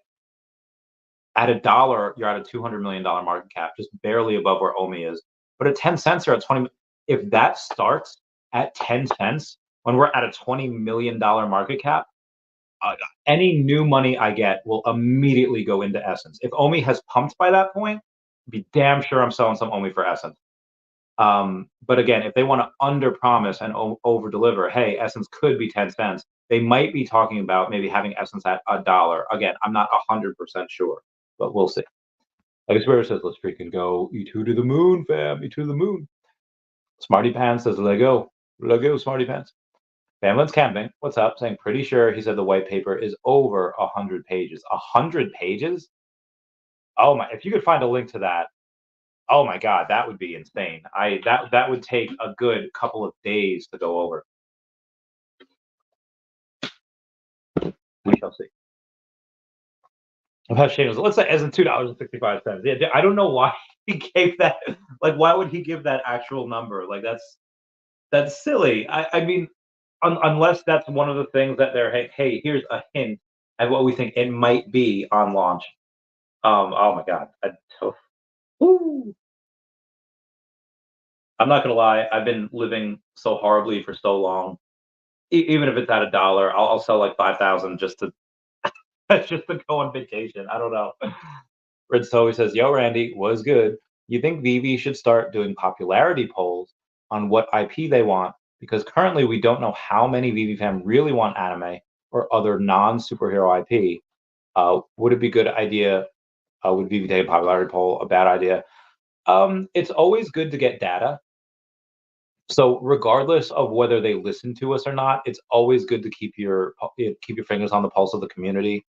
at $1, you're at a $200 million market cap, just barely above where OMI is. But at 10 cents, you're at 20. If that starts at 10 cents, when we're at a $20 million market cap, any new money I get will immediately go into Essence. If OMI has pumped by that point, be damn sure I'm selling some OMI for Essence. But again, if they want to under promise and over deliver, hey, Essence could be 10 cents. They might be talking about maybe having Essence at $1. Again, I'm not 100% sure, but we'll see. Like Spirit says, let's freaking go. E2 to the moon, fam. E2 to the moon. Smarty Pants says, Lego, Smarty Pants. Famlin's camping. What's up? Saying pretty sure he said the white paper is over 100 pages. 100 pages? Oh my! If you could find a link to that, oh my God, that would be insane. That would take a good couple of days to go over. We shall see. About Shane, let's say as in $2.65. Yeah, I don't know why he gave that. Like, why would he give that actual number? Like, that's silly. I mean, unless that's one of the things that they're hey, here's a hint at what we think it might be on launch. Oh my God. Woo. I'm not gonna lie, I've been living so horribly for so long. Even if it's at $1, I'll sell like 5,000 just to just to go on vacation. I don't know. Red Stowe says, "Yo, Randy, was good. You think Veve should start doing popularity polls on what IP they want? Because currently we don't know how many Veve fans really want anime, or other non-superhero IP, would it be a good idea? Would Veve take a popularity poll a bad idea? It's always good to get data. So regardless of whether they listen to us or not, it's always good to keep your fingers on the pulse of the community.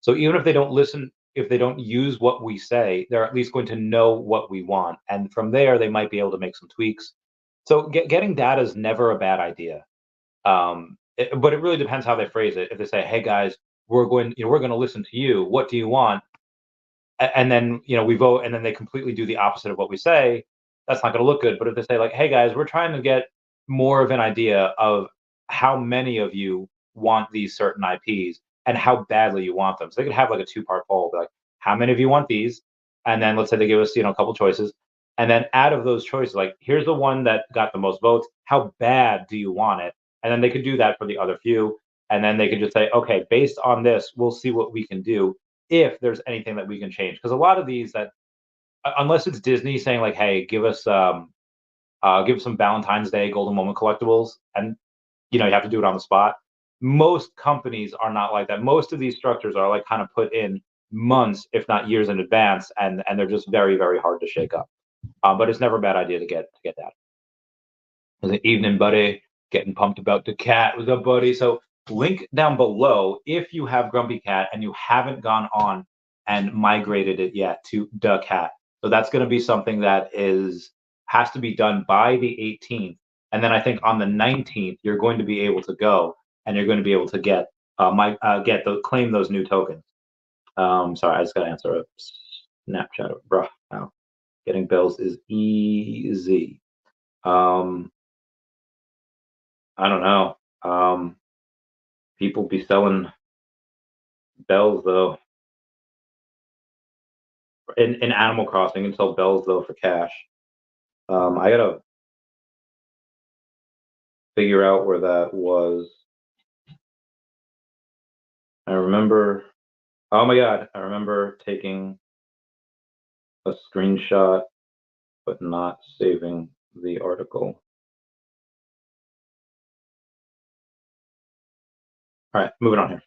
So even if they don't listen, if they don't use what we say, they're at least going to know what we want, and from there they might be able to make some tweaks. So getting data is never a bad idea, but it really depends how they phrase it. If they say, "Hey guys, we're going to listen to you. What do you want?" And then we vote, and then they completely do the opposite of what we say, that's not going to look good. But if they say like, hey guys, we're trying to get more of an idea of how many of you want these certain IPs and how badly you want them, so they could have like a two-part poll, be like, how many of you want these, and then let's say they give us a couple choices, and then out of those choices, like, here's the one that got the most votes, how bad do you want it? And then they could do that for the other few, and then they could just say, okay, based on this, we'll see what we can do if there's anything that we can change. Because a lot of these that, unless it's Disney saying like, hey, give us some Valentine's Day golden moment collectibles, and you have to do it on the spot. Most companies are not like that. Most of these structures are like kind of put in months, if not years in advance, and they're just very, very hard to shake up. But it's never a bad idea to get that. It was an evening, buddy. Getting pumped about the cat. What's up, buddy? So link down below if you have Grumpycat and you haven't gone on and migrated it yet to the cat. So that's going to be something that has to be done by the 18th. And then I think on the 19th, you're going to be able to go and you're going to be able to claim those new tokens. Sorry, I just got to answer a Snapchat, bro. Wow. Getting bills is easy. I don't know. People be selling bells though. In Animal Crossing, you can sell bells though for cash. I gotta figure out where that was. I remember. Oh my god! I remember taking a screenshot, but not saving the article. All right, moving on here.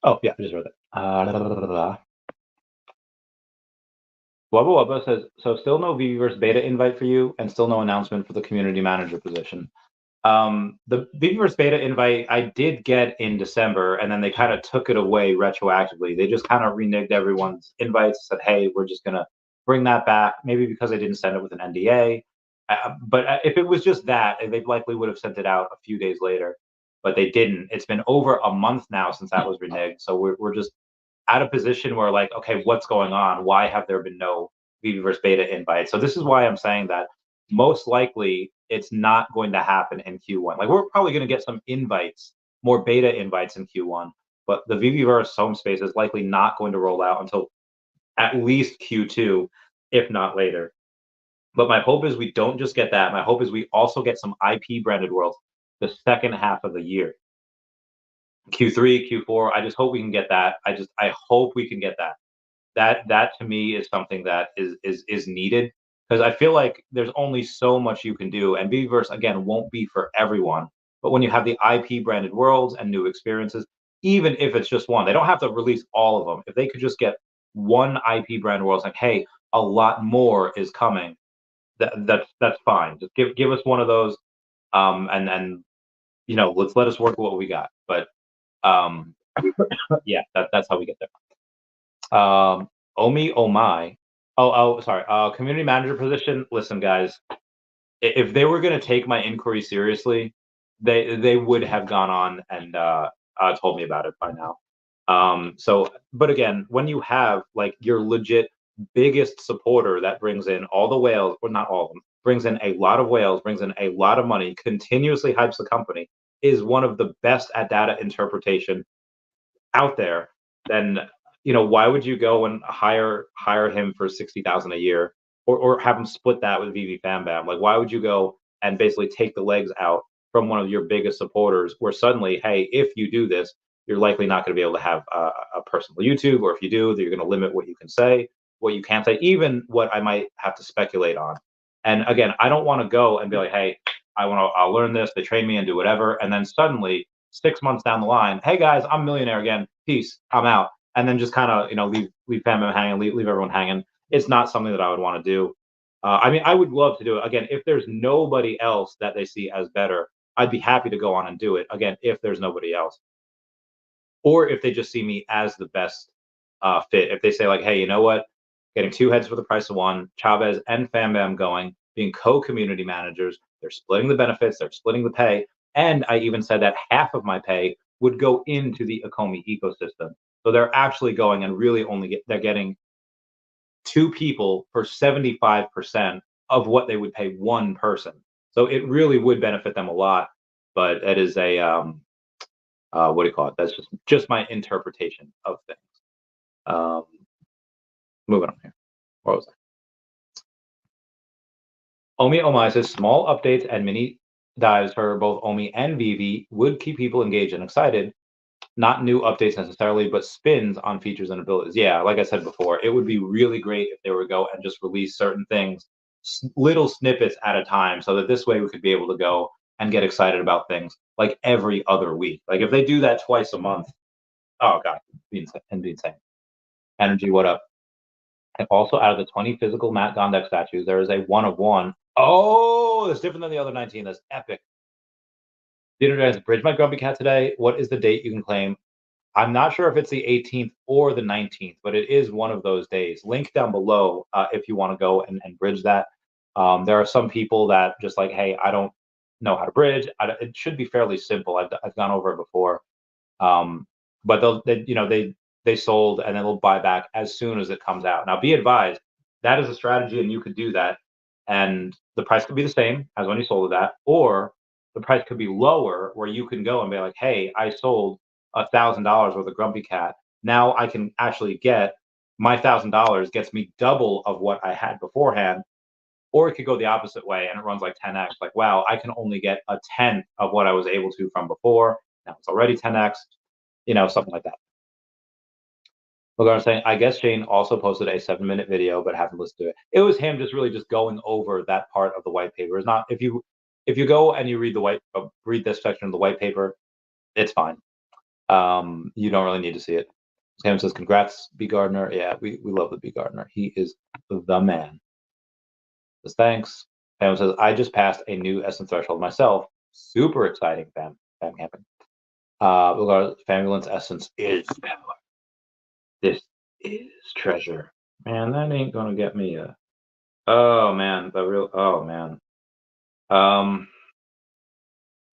Oh yeah, I just read it. Wubba Wubba says, so still no Veveverse beta invite for you, and still no announcement for the community manager position. The Veveverse beta invite I did get in December, and then they kind of took it away retroactively. They just kind of reneged everyone's invites, said, hey, we're just going to bring that back, maybe because they didn't send it with an NDA. But if it was just that, they likely would have sent it out a few days later, but they didn't. It's been over a month now since that was reneged. So we're just at a position where like, okay, what's going on? Why have there been no Veveverse beta invite? So this is why I'm saying that most likely it's not going to happen in Q1. Like we're probably going to get some invites, more beta invites in Q1, but the Veveverse home space is likely not going to roll out until at least Q2, if not later. But my hope is we don't just get that. My hope is we also get some IP branded worlds the second half of the year. Q3, Q4. I just hope we can get that. I hope we can get that. That to me is something that is needed, because I feel like there's only so much you can do, and Veveverse again won't be for everyone. But when you have the IP branded worlds and new experiences, even if it's just one, they don't have to release all of them. If they could just get one IP branded world, like, hey, a lot more is coming. That's fine. Just give us one of those, and let us work with what we got. But yeah, that's how we get there. OMI. Sorry. Community manager position. Listen, guys, if they were going to take my inquiry seriously, they would have gone on and told me about it by now. But again, when you have like your legit biggest supporter that brings in all the whales, or not all of them, brings in a lot of whales, brings in a lot of money, continuously hypes the company, is one of the best at data interpretation out there, then why would you go and hire him for 60,000 a year, or have him split that with Veve Fam Bam? Like, why would you go and basically take the legs out from one of your biggest supporters, where suddenly, hey, if you do this, you're likely not going to be able to have a personal YouTube, or if you do, you're going to limit what you can say, what you can't say, even what I might have to speculate on. And again, I don't want to go and be like, hey, I'll learn this. They train me and do whatever. And then suddenly 6 months down the line, hey guys, I'm a millionaire again. Peace. I'm out. And then just kind of, leave family hanging, leave everyone hanging. It's not something that I would want to do. I mean, I would love to do it again. If there's nobody else that they see as better, I'd be happy to go on and do it again. If there's nobody else, or if they just see me as the best fit. If they say like, hey, you know what, getting two heads for the price of one, Chavez and Fam Bam going, being co-community managers, they're splitting the benefits, they're splitting the pay, and I even said that half of my pay would go into the Ecomi ecosystem. So they're actually going and really they're getting two people for 75% of what they would pay one person. So it really would benefit them a lot. But it is a what do you call it? That's just my interpretation of things. Um, moving on here. What was that? OMI says small updates and mini dives for both OMI and Veve would keep people engaged and excited. Not new updates necessarily, but spins on features and abilities. Yeah, like I said before, it would be really great if they were to go and just release certain things, little snippets at a time, so that this way we could be able to go and get excited about things like every other week. Like if they do that twice a month, oh god, it'd be insane. Energy, what up? And also, out of the 20 physical Matt Gondek statues, there is a one of one. Oh, it's different than the other 19. That's epic. Dinner guys, Bridge my Grumpy Cat today. What is the date you can claim? I'm not sure if it's the 18th or the 19th, but it is one of those days. Link down below if you want to go and bridge that. There are some people that just like, hey, I don't know how to bridge. It should be fairly simple. I've gone over it before. But they sold and then they'll buy back as soon as it comes out. Now, be advised, that is a strategy, and you could do that, and the price could be the same as when you sold it at, or the price could be lower, where you can go and be like, "Hey, I sold $1,000 worth of Grumpy Cat. Now I can actually get my $1,000 gets me double of what I had beforehand." Or it could go the opposite way and it runs like 10x. Like, wow, I can only get a tenth of what I was able to from before. Now it's already 10x, something like that. Look, I'm saying, I guess Shane also posted a 7-minute video, but haven't listened to it. It was him just really just going over that part of the white paper. It's not, if you go and you read this section of the white paper, it's fine. You don't really need to see it. Sam says, "Congrats, B Gardner." Yeah, we love the B Gardner. He is the man. Says, "Thanks." Sam says, "I just passed a new Essence threshold myself. Super exciting, fam camping. Famulence Essence is power. This is treasure. Man, that ain't gonna get me a. Oh man, Oh man. I'm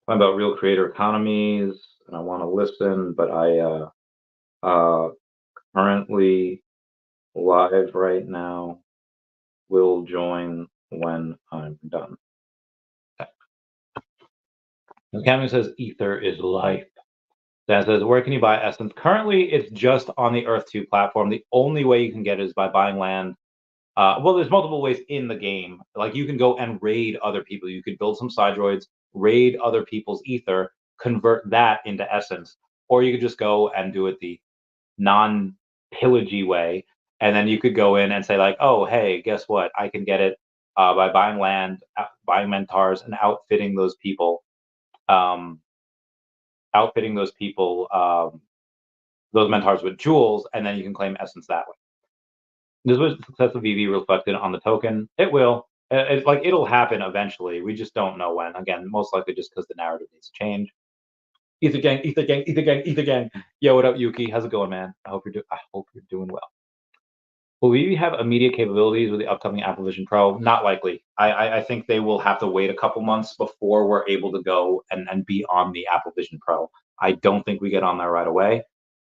about real creator economies, and I want to listen, but I currently live right now. Will join when I'm done. Okay. Cameron says Ether is life. Dan says, where can you buy Essence? Currently, it's just on the Earth 2 platform. The only way you can get it is by buying land. Well, there's multiple ways in the game. Like you can go and raid other people. You could build some side droids, raid other people's Ether, convert that into Essence, or you could just go and do it the non-pillagey way, and then you could go in and say like, oh, hey, guess what? I can get it by buying land, buying mentors, and outfitting those people. Those mentors with jewels, and then you can claim Essence that way. This was the success of Veve reflected on the token. It will. It'll happen eventually. We just don't know when. Again, most likely just because the narrative needs to change. Ether gang, Ether gang, Ether gang, Ether gang. Yo, what up, Yuki? How's it going, man? I hope you're doing well. Will we have immediate capabilities with the upcoming Apple Vision Pro? Not likely. I think they will have to wait a couple months before we're able to go and be on the Apple Vision Pro. I don't think we get on there right away.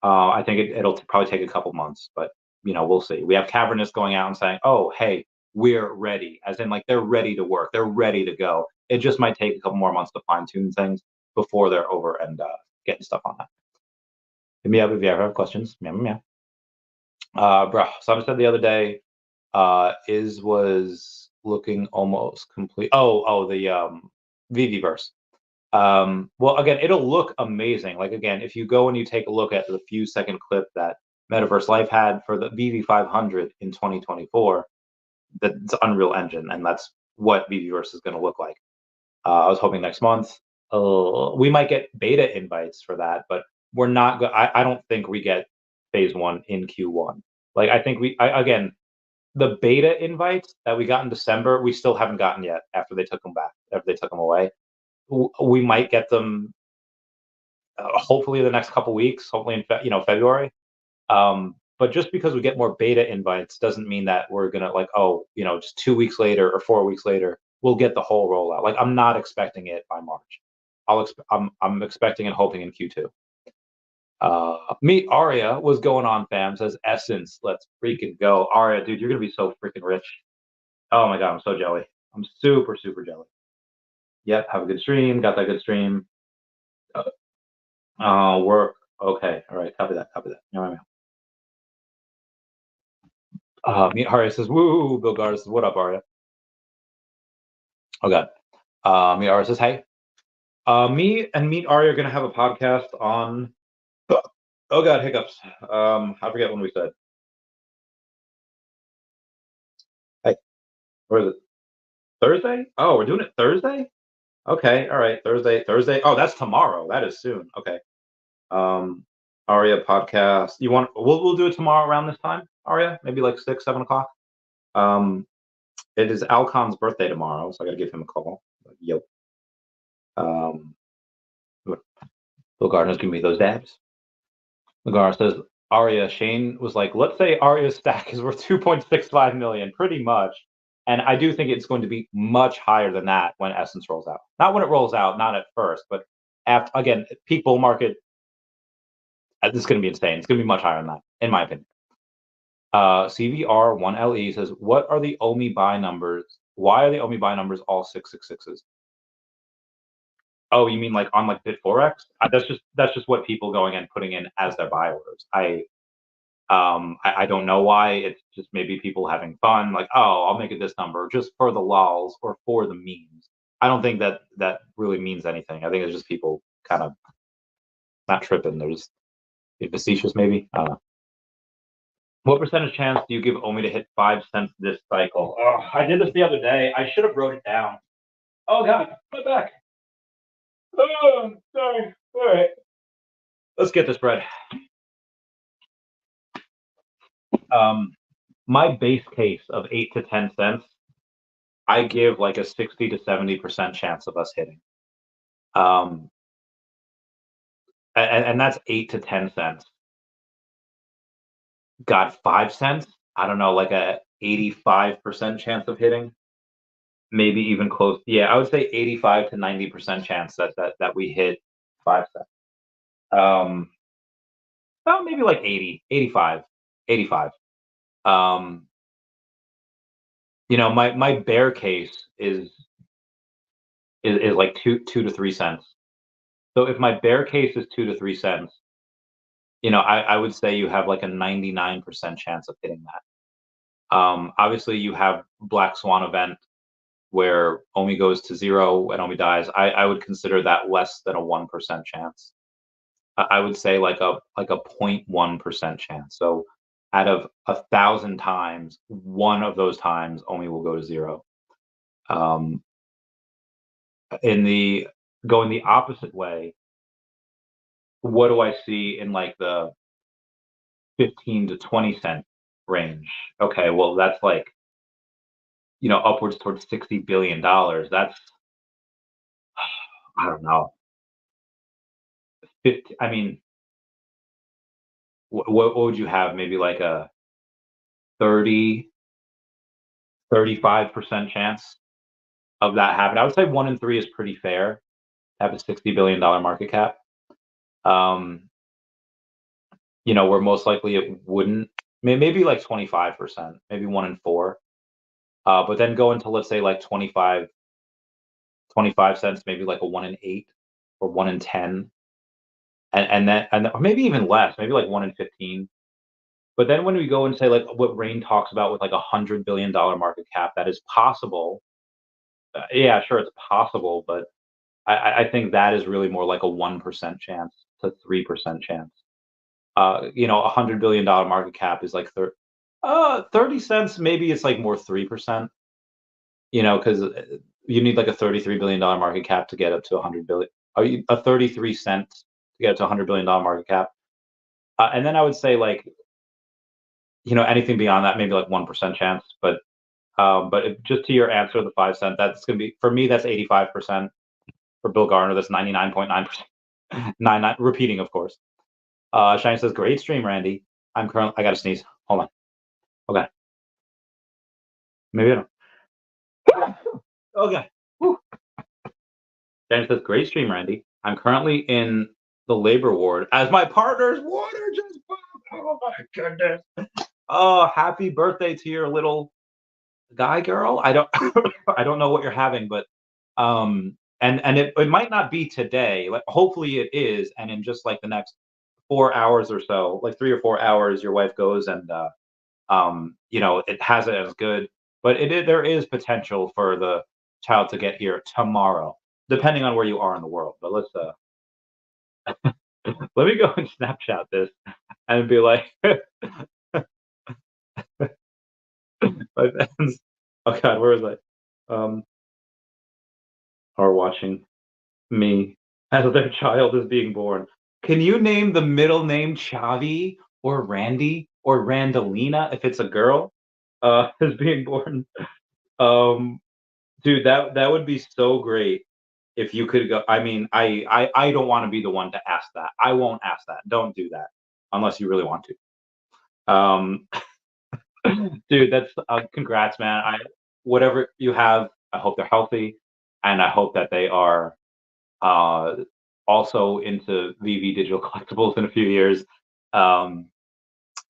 I think it'll probably take a couple months, but we'll see. We have Cavernous going out and saying, "Oh, hey, we're ready," as in like they're ready to work, they're ready to go. It just might take a couple more months to fine tune things before they're over and getting stuff on that. Hit me up if you ever have questions. Meow meow. Bro, someone said the other day, was looking almost complete. The Veveverse. Well, again, it'll look amazing. Like again, if you go and you take a look at the few second clip that Metaverse Life had for the Veve 500 in 2024, that's Unreal Engine, and that's what Veveverse is going to look like. I was hoping next month. We might get beta invites for that, but we're not. I don't think we get phase one in Q1. Like I think again, the beta invites that we got in December, we still haven't gotten yet. After they took them back, after they took them away, we might get them. Hopefully, the next couple weeks. Hopefully, in February. But just because we get more beta invites doesn't mean that we're gonna like, oh, just 2 weeks later or 4 weeks later, we'll get the whole rollout. Like I'm not expecting it by March. I'm expecting and hoping in Q2. Meet Aria. What's going on, fam? Says Essence. Let's freaking go. Aria, dude, you're gonna be so freaking rich. Oh my god, I'm so jelly. I'm super, super jelly. Yep, have a good stream. Got that good stream. Work. Okay, all right. Copy that. Copy that. Yeah, Meet Aria says, woo, Bill Gardner says, what up, Aria? Oh god. Meet Aria says, hey. Me and Meet Aria are gonna have a podcast on oh god, hiccups. I forget when we said. Hey, where is it? Thursday? Oh, we're doing it Thursday? Okay, all right. Thursday. Thursday. Oh, that's tomorrow. That is soon. Okay. Um Aria podcast. You want we'll do it tomorrow around this time, Aria? Maybe like 6, 7 o'clock. Um it is Alcon's birthday tomorrow, so I gotta give him a call. Yo. Um Bill Gardner's giving me those dabs. Lagar says Aria Shane was like, let's say Aria's stack is worth 2.65 million, pretty much. And I do think it's going to be much higher than that when Essence rolls out. Not when it rolls out, not at first, but after again, peak bull market, this is going to be insane. It's going to be much higher than that, in my opinion. CVR1LE says, what are the OMI buy numbers? Why are the OMI buy numbers all 666s? Oh, you mean like on like Bit4X? That's just what people going and putting in as their buy orders. I don't know why. It's just maybe people having fun, like, oh, I'll make it this number just for the lols or for the memes. I don't think that really means anything. I think it's just people kind of not tripping. They're just facetious, maybe. I don't know. What percentage chance do you give OMI to hit 5 cents this cycle? Oh, I did this the other day. I should have wrote it down. Oh god, my back. Oh, sorry. All right, let's get this bread. My base case of 8 to 10 cents, I give like a 60 to 70% chance of us hitting. And that's 8 to 10 cents. Got 5 cents. I don't know, like a 85% chance of hitting. Maybe even close. Yeah, I would say 85 to 90% chance that we hit 5 cents. Well, maybe like 80, 85, 85. My bear case is like 2 to 3 cents. So if my bear case is 2 to 3 cents, I would say you have like a 99% chance of hitting that. Obviously, you have Black Swan event where OMI goes to zero and OMI dies. I would consider that less than a 1% chance. I would say like a 0.1% chance. So out of 1,000 times, one of those times OMI will go to zero. Going the opposite way, what do I see in like the 15 to 20 cent range? Okay, well that's like upwards towards $60 billion. That's I don't know. 50, I mean, what would you have? Maybe like a 30, 35% chance of that happening. I would say 1 in 3 is pretty fair. Have a $60 billion market cap. Where most likely it wouldn't. Maybe like 25%, maybe 1 in 4. But then go into, let's say, like 25 cents, maybe like a 1 in 8 or 1 in 10, or maybe even less, maybe like 1 in 15. But then when we go and say like what Rain talks about with like $100 billion market cap, that is possible. Yeah, sure, it's possible, but I think that is really more like a 1% chance to 3% chance. $100 billion market cap is like 30 cents. Maybe it's like more 3%. Because You need like a $33 billion market cap to get up to 100 billion. Are you a 33 cents to get up to $100 billion market cap? And then I would say like anything beyond that, maybe like 1% chance. But just to your answer, the 5 cent, that's gonna be for me. That's 85%. For Bill Garner, that's 99.9%. 99 repeating, of course. Shine says, "Great stream, Randy. I'm currently. I gotta sneeze. Hold on. Okay, maybe I don't. Okay. Whew. Shine says, "Great stream, Randy. I'm currently in the labor ward as my partner's water just popped. Oh my goodness. Oh, happy birthday to your little guy, girl. I don't I don't know what you're having, but and it might not be today. Like hopefully it is, and in just like the next 4 hours or so, like 3 or 4 hours, your wife goes and it has it as good. But there is potential for the child to get here tomorrow, depending on where you are in the world. But let me go and Snapchat this and be like, my fans. Oh God, where was I? Are watching me as their child is being born. Can you name the middle name Chavi or Randy or Randalina if it's a girl is being born? Um, dude, that would be so great if you could go. I mean, I don't want to be the one to ask that. I won't ask that. Don't do that unless you really want to. Dude, that's congrats, man. I whatever you have, I hope they're healthy, and I hope that they are uh, also into VV digital collectibles in a few years. Um,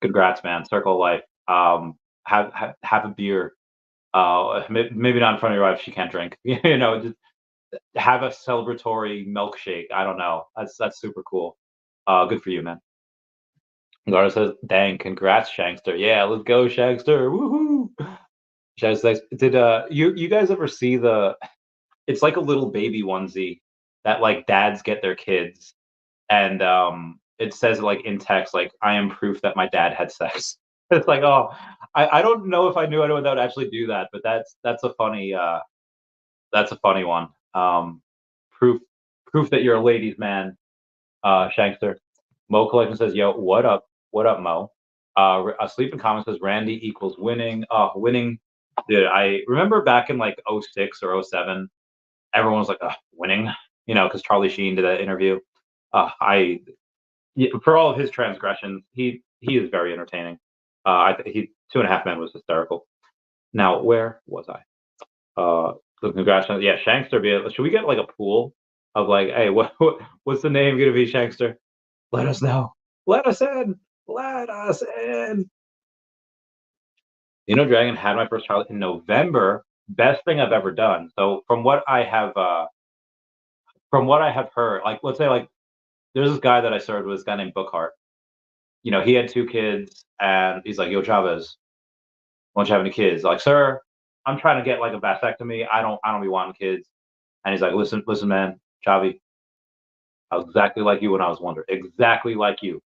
congrats, man. Circle of life. Have a beer. Maybe not in front of your wife. She can't drink. Just have a celebratory milkshake. I don't know. That's super cool. Good for you, man. Gara says, "Dang, congrats, Shankster. Yeah, let's go, Shankster. Woohoo!" Shanks says, "Did you guys ever see the? It's like a little baby onesie that like dads get their kids, and it says like in text like I am proof that my dad had sex." It's like, oh, I don't know if I knew anyone that would actually do that, but that's a funny one. Proof proof that you're a ladies man, Shankster. Mo Collection says, "Yo, what up? What up, Mo?" Asleep in Comment says, "Randy equals winning." Winning. Dude, I remember back in like '06 or '07, everyone was like, winning, because Charlie Sheen did that interview. I Yeah, for all of his transgressions, he is very entertaining. He Two and a Half Men was hysterical. Now, where was I? So congratulations, yeah, Shankster. Should we get like a pool of like, hey, what's the name gonna be, Shankster? Let us know. Let us in. Let us in. Dragon had my first child in November. Best thing I've ever done. So from what I have heard, like let's say like there's this guy that I served with, this guy named Bookhart. He had two kids, and he's like, "Yo, Chavez, won't you have any kids?" Like, "Sir, I'm trying to get like a vasectomy. I don't be wanting kids." And he's like, "Listen, man, Chavi, I was exactly like you when I was wondering. Exactly like you.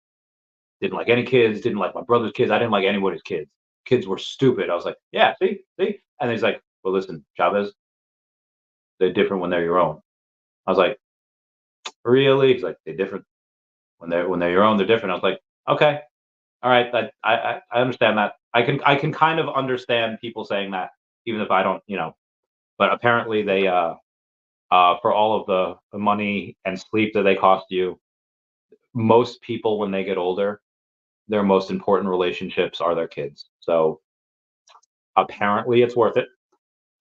Didn't like any kids. Didn't like my brother's kids. I didn't like anybody's kids. Kids were stupid." I was like, "Yeah, see." And he's like, "Well, listen, Chavez, they're different when they're your own." I was like, "Really?" He's like, "They're different when they're your own. They're different." I was like, "Okay, all right. I understand that. I can kind of understand people saying that, even if I don't. But apparently they for all of the money and sleep that they cost you, most people when they get older, their most important relationships are their kids. So apparently it's worth it.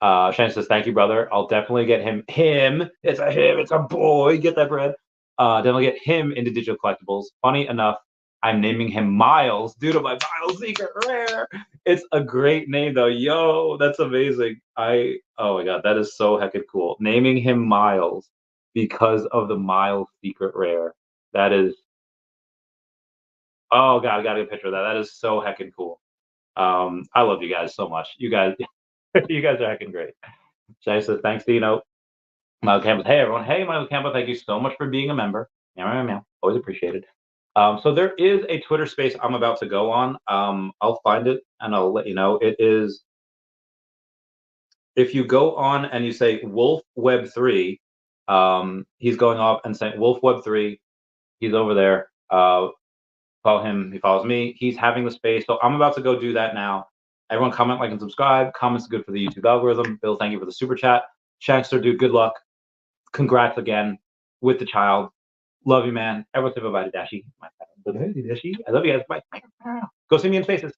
Shannon says, "Thank you, brother. I'll definitely get him. Him. It's a him. It's a boy. Get that bread. Definitely get him into digital collectibles. Funny enough, I'm naming him Miles due to my Miles Secret Rare. It's a great name, though. Yo, that's amazing. Oh my God, that is so heckin' cool. Naming him Miles because of the Miles Secret Rare. That is, oh God, I gotta get a picture of that. That is so heckin' cool. I love you guys so much. You guys, you guys are heckin' great. Jay says, "Thanks, Dino." Michael Campbell. Hey, everyone. Hey, Michael Campbell. Thank you so much for being a member. Meow, meow, meow. Always appreciated. So there is a Twitter space I'm about to go on. I'll find it and I'll let you know. It is if you go on and you say Wolf Web 3, he's going off and saying Wolf Web 3. He's over there. Follow him. He follows me. He's having the space. So I'm about to go do that now. Everyone comment, like, and subscribe. Comments are good for the YouTube algorithm. Bill, thank you for the super chat. Shankster, dude, good luck. Congrats again with the child. Love you, man. Everyone say bye-bye to Dashi. I love you guys. Bye. Go see me in Spaces.